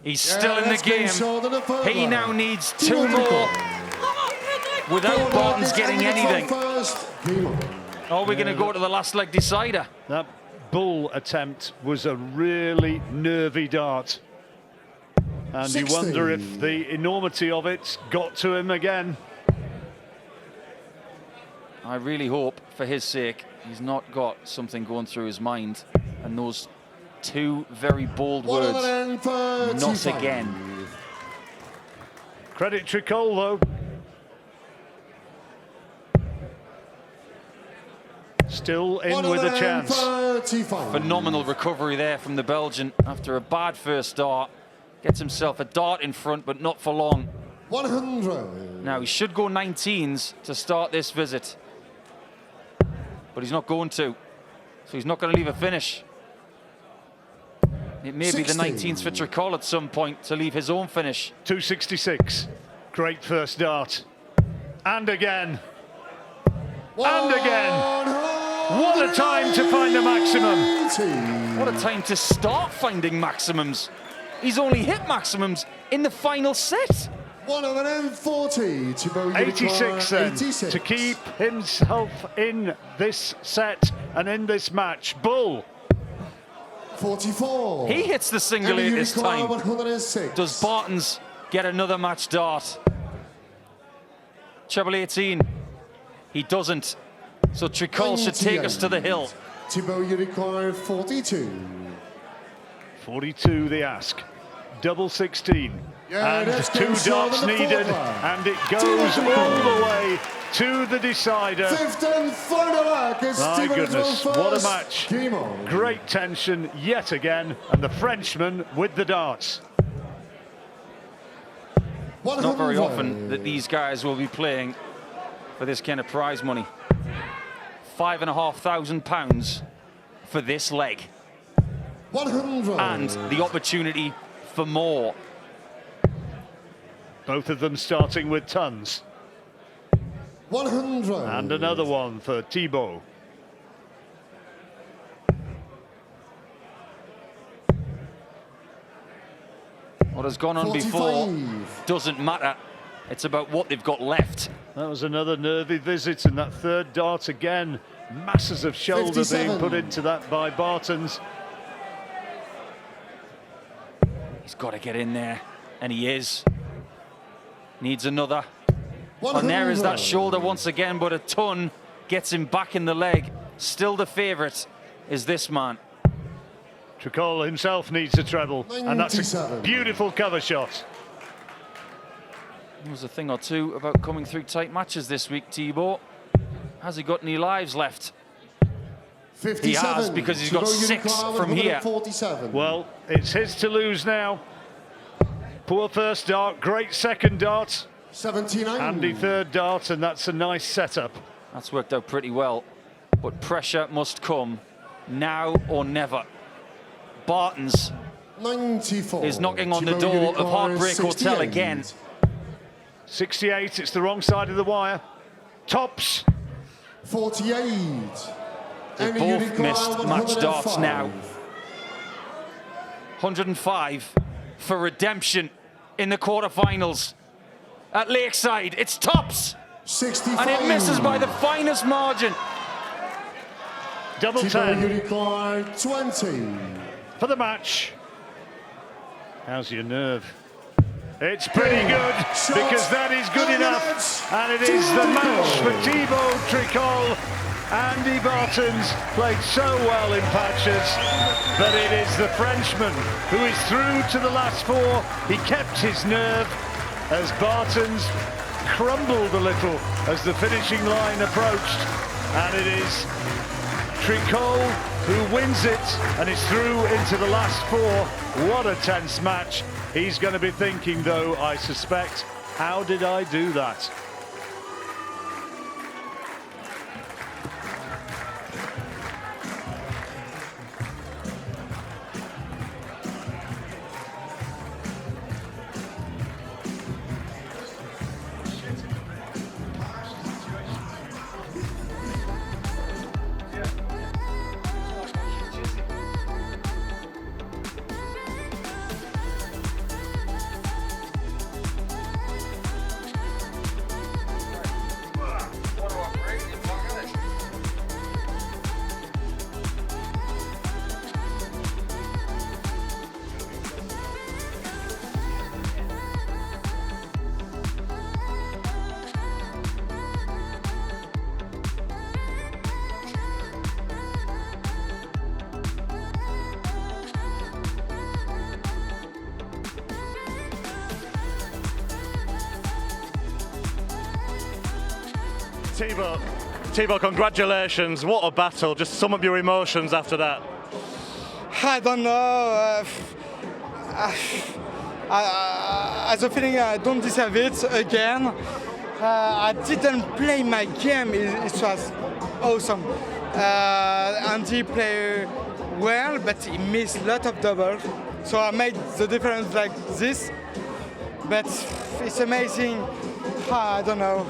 He's still in the game. He now needs 2 more without Baetens getting anything. Are we going to go to the last leg decider? That bull attempt was a really nervy dart. And 60. you wonder if the enormity of it got to him again. I really hope, for his sake, he's not got something going through his mind. And those 2 very bold words, not again. Credit Tricole, though. Still in with a chance. Phenomenal recovery there from the Belgian after a bad first dart. Gets himself a dart in front, but not for long. 100. Now, he should go 19s to start this visit. But he's not going to. So he's not going to leave a finish. It may 60. be the 19s for Tricole at some point to leave his own finish. 266. Great first dart. And again. And again. What a time to find a maximum. What a time to start finding maximums. He's only hit maximums in the final set. 140 to Bo 86 then, 86. to keep himself in this set and in this match. Bull. 44. He hits the single eight this time. 106. Does Baetens get another match dart? Treble 18. He doesn't. So Tricole should take us to the hill. Thibaut, you require 42. 42 the ask. Double 16. Yeah, and that's 2 darts needed. And it goes all the way to the decider. Fifth and final arc is My Thibaut goodness, first. what a match. Game on. Great tension yet again. And the Frenchman with the darts. Not very often that these guys will be playing for this kind of prize money. £5,500 for this leg. 100. And the opportunity for more. Both of them starting with tons. 100. And another one for Thibaut. What has gone on 45. before doesn't matter. It's about what they've got left. That was another nervy visit, and that third dart again. Masses of shoulder 57. being put into that by Baetens. He's got to get in there, and he is. Needs another. 100. And there is that shoulder once again, but a ton gets him back in the leg. Still the favourite is this man. Tricole himself needs a treble, and that's a 97. beautiful cover shot. There was a thing or two about coming through tight matches this week, Thibaut. Has he got any lives left? 57. He has, because he's got 6 from here. 47. Well, it's his to lose now. Poor first dart, great second dart. 79. Handy third dart, and that's a nice setup. That's worked out pretty well. But pressure must come now or never. Baetens 94. is knocking on the door of Heartbreak Hotel again. 68, it's the wrong side of the wire. Tops. 48. They both missed match darts now. 105 for redemption in the quarterfinals. At Lakeside, it's tops. 65. And it misses by the finest margin. Double Thibaut 10. Unicorn 20. for the match. How's your nerve? It's pretty good, because that is good enough. And it is the match for Thibaut Tricole. Andy Baetens played so well in patches, but it is the Frenchman who is through to the last four. He kept his nerve as Baetens crumbled a little as the finishing line approached. And it is Tricole who wins it and is through into the last four. What a tense match. He's going to be thinking, though, I suspect, how did I do that? Thibaut, congratulations. What a battle. Just sum up your emotions after that. I don't know. I have a feeling I don't deserve it again. I didn't play my game. It was awesome. Andy played well, but he missed a lot of doubles. So I made the difference like this. But it's amazing. I don't know.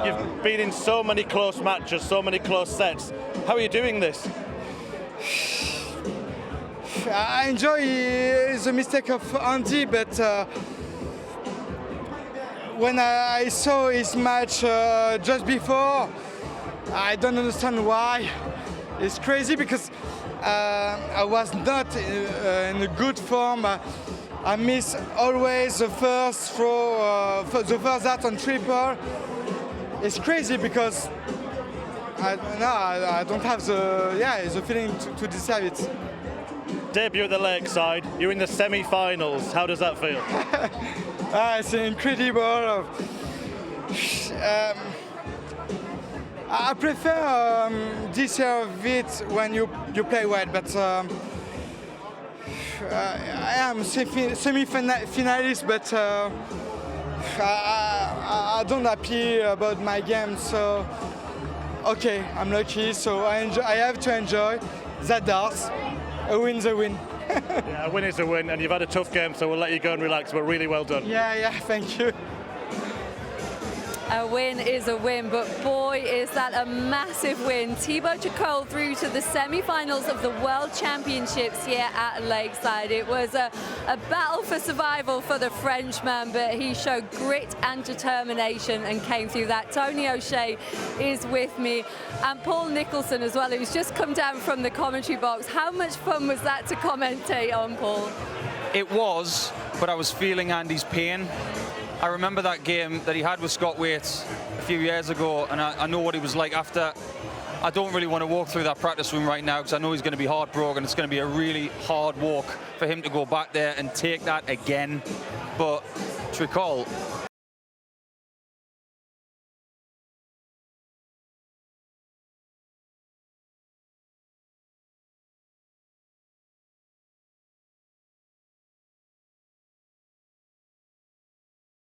You've been in so many close matches, so many close sets. How are you doing this? I enjoy the mistake of Andy, but when I saw his match just before, I don't understand why. It's crazy because I was not in a good form. I miss always the first throw, the first dart on triple. It's crazy because I don't have the feeling to deserve it. Debut at the Lakeside, you're in the semi-finals. How does that feel? It's incredible. I prefer deserve it when you play well, but I am semi-finalist, but I don't happy about my game. So okay, I'm lucky. So I have to enjoy that darts. A win's a win. Yeah, a win is a win, and you've had a tough game, so we'll let you go and relax, but really well done. Yeah, thank you. A win is a win, but boy, is that a massive win. Thibaut Tricole through to the semi-finals of the World Championships here at Lakeside. It was a battle for survival for the Frenchman, but he showed grit and determination and came through that. Tony O'Shea is with me, and Paul Nicholson as well, who's just come down from the commentary box. How much fun was that to commentate on, Paul? It was, but I was feeling Andy's pain. I remember that game that he had with Scott Waits a few years ago, and I know what he was like after. I don't really want to walk through that practice room right now because I know he's going to be heartbroken. It's going to be a really hard walk for him to go back there and take that again. But Tricole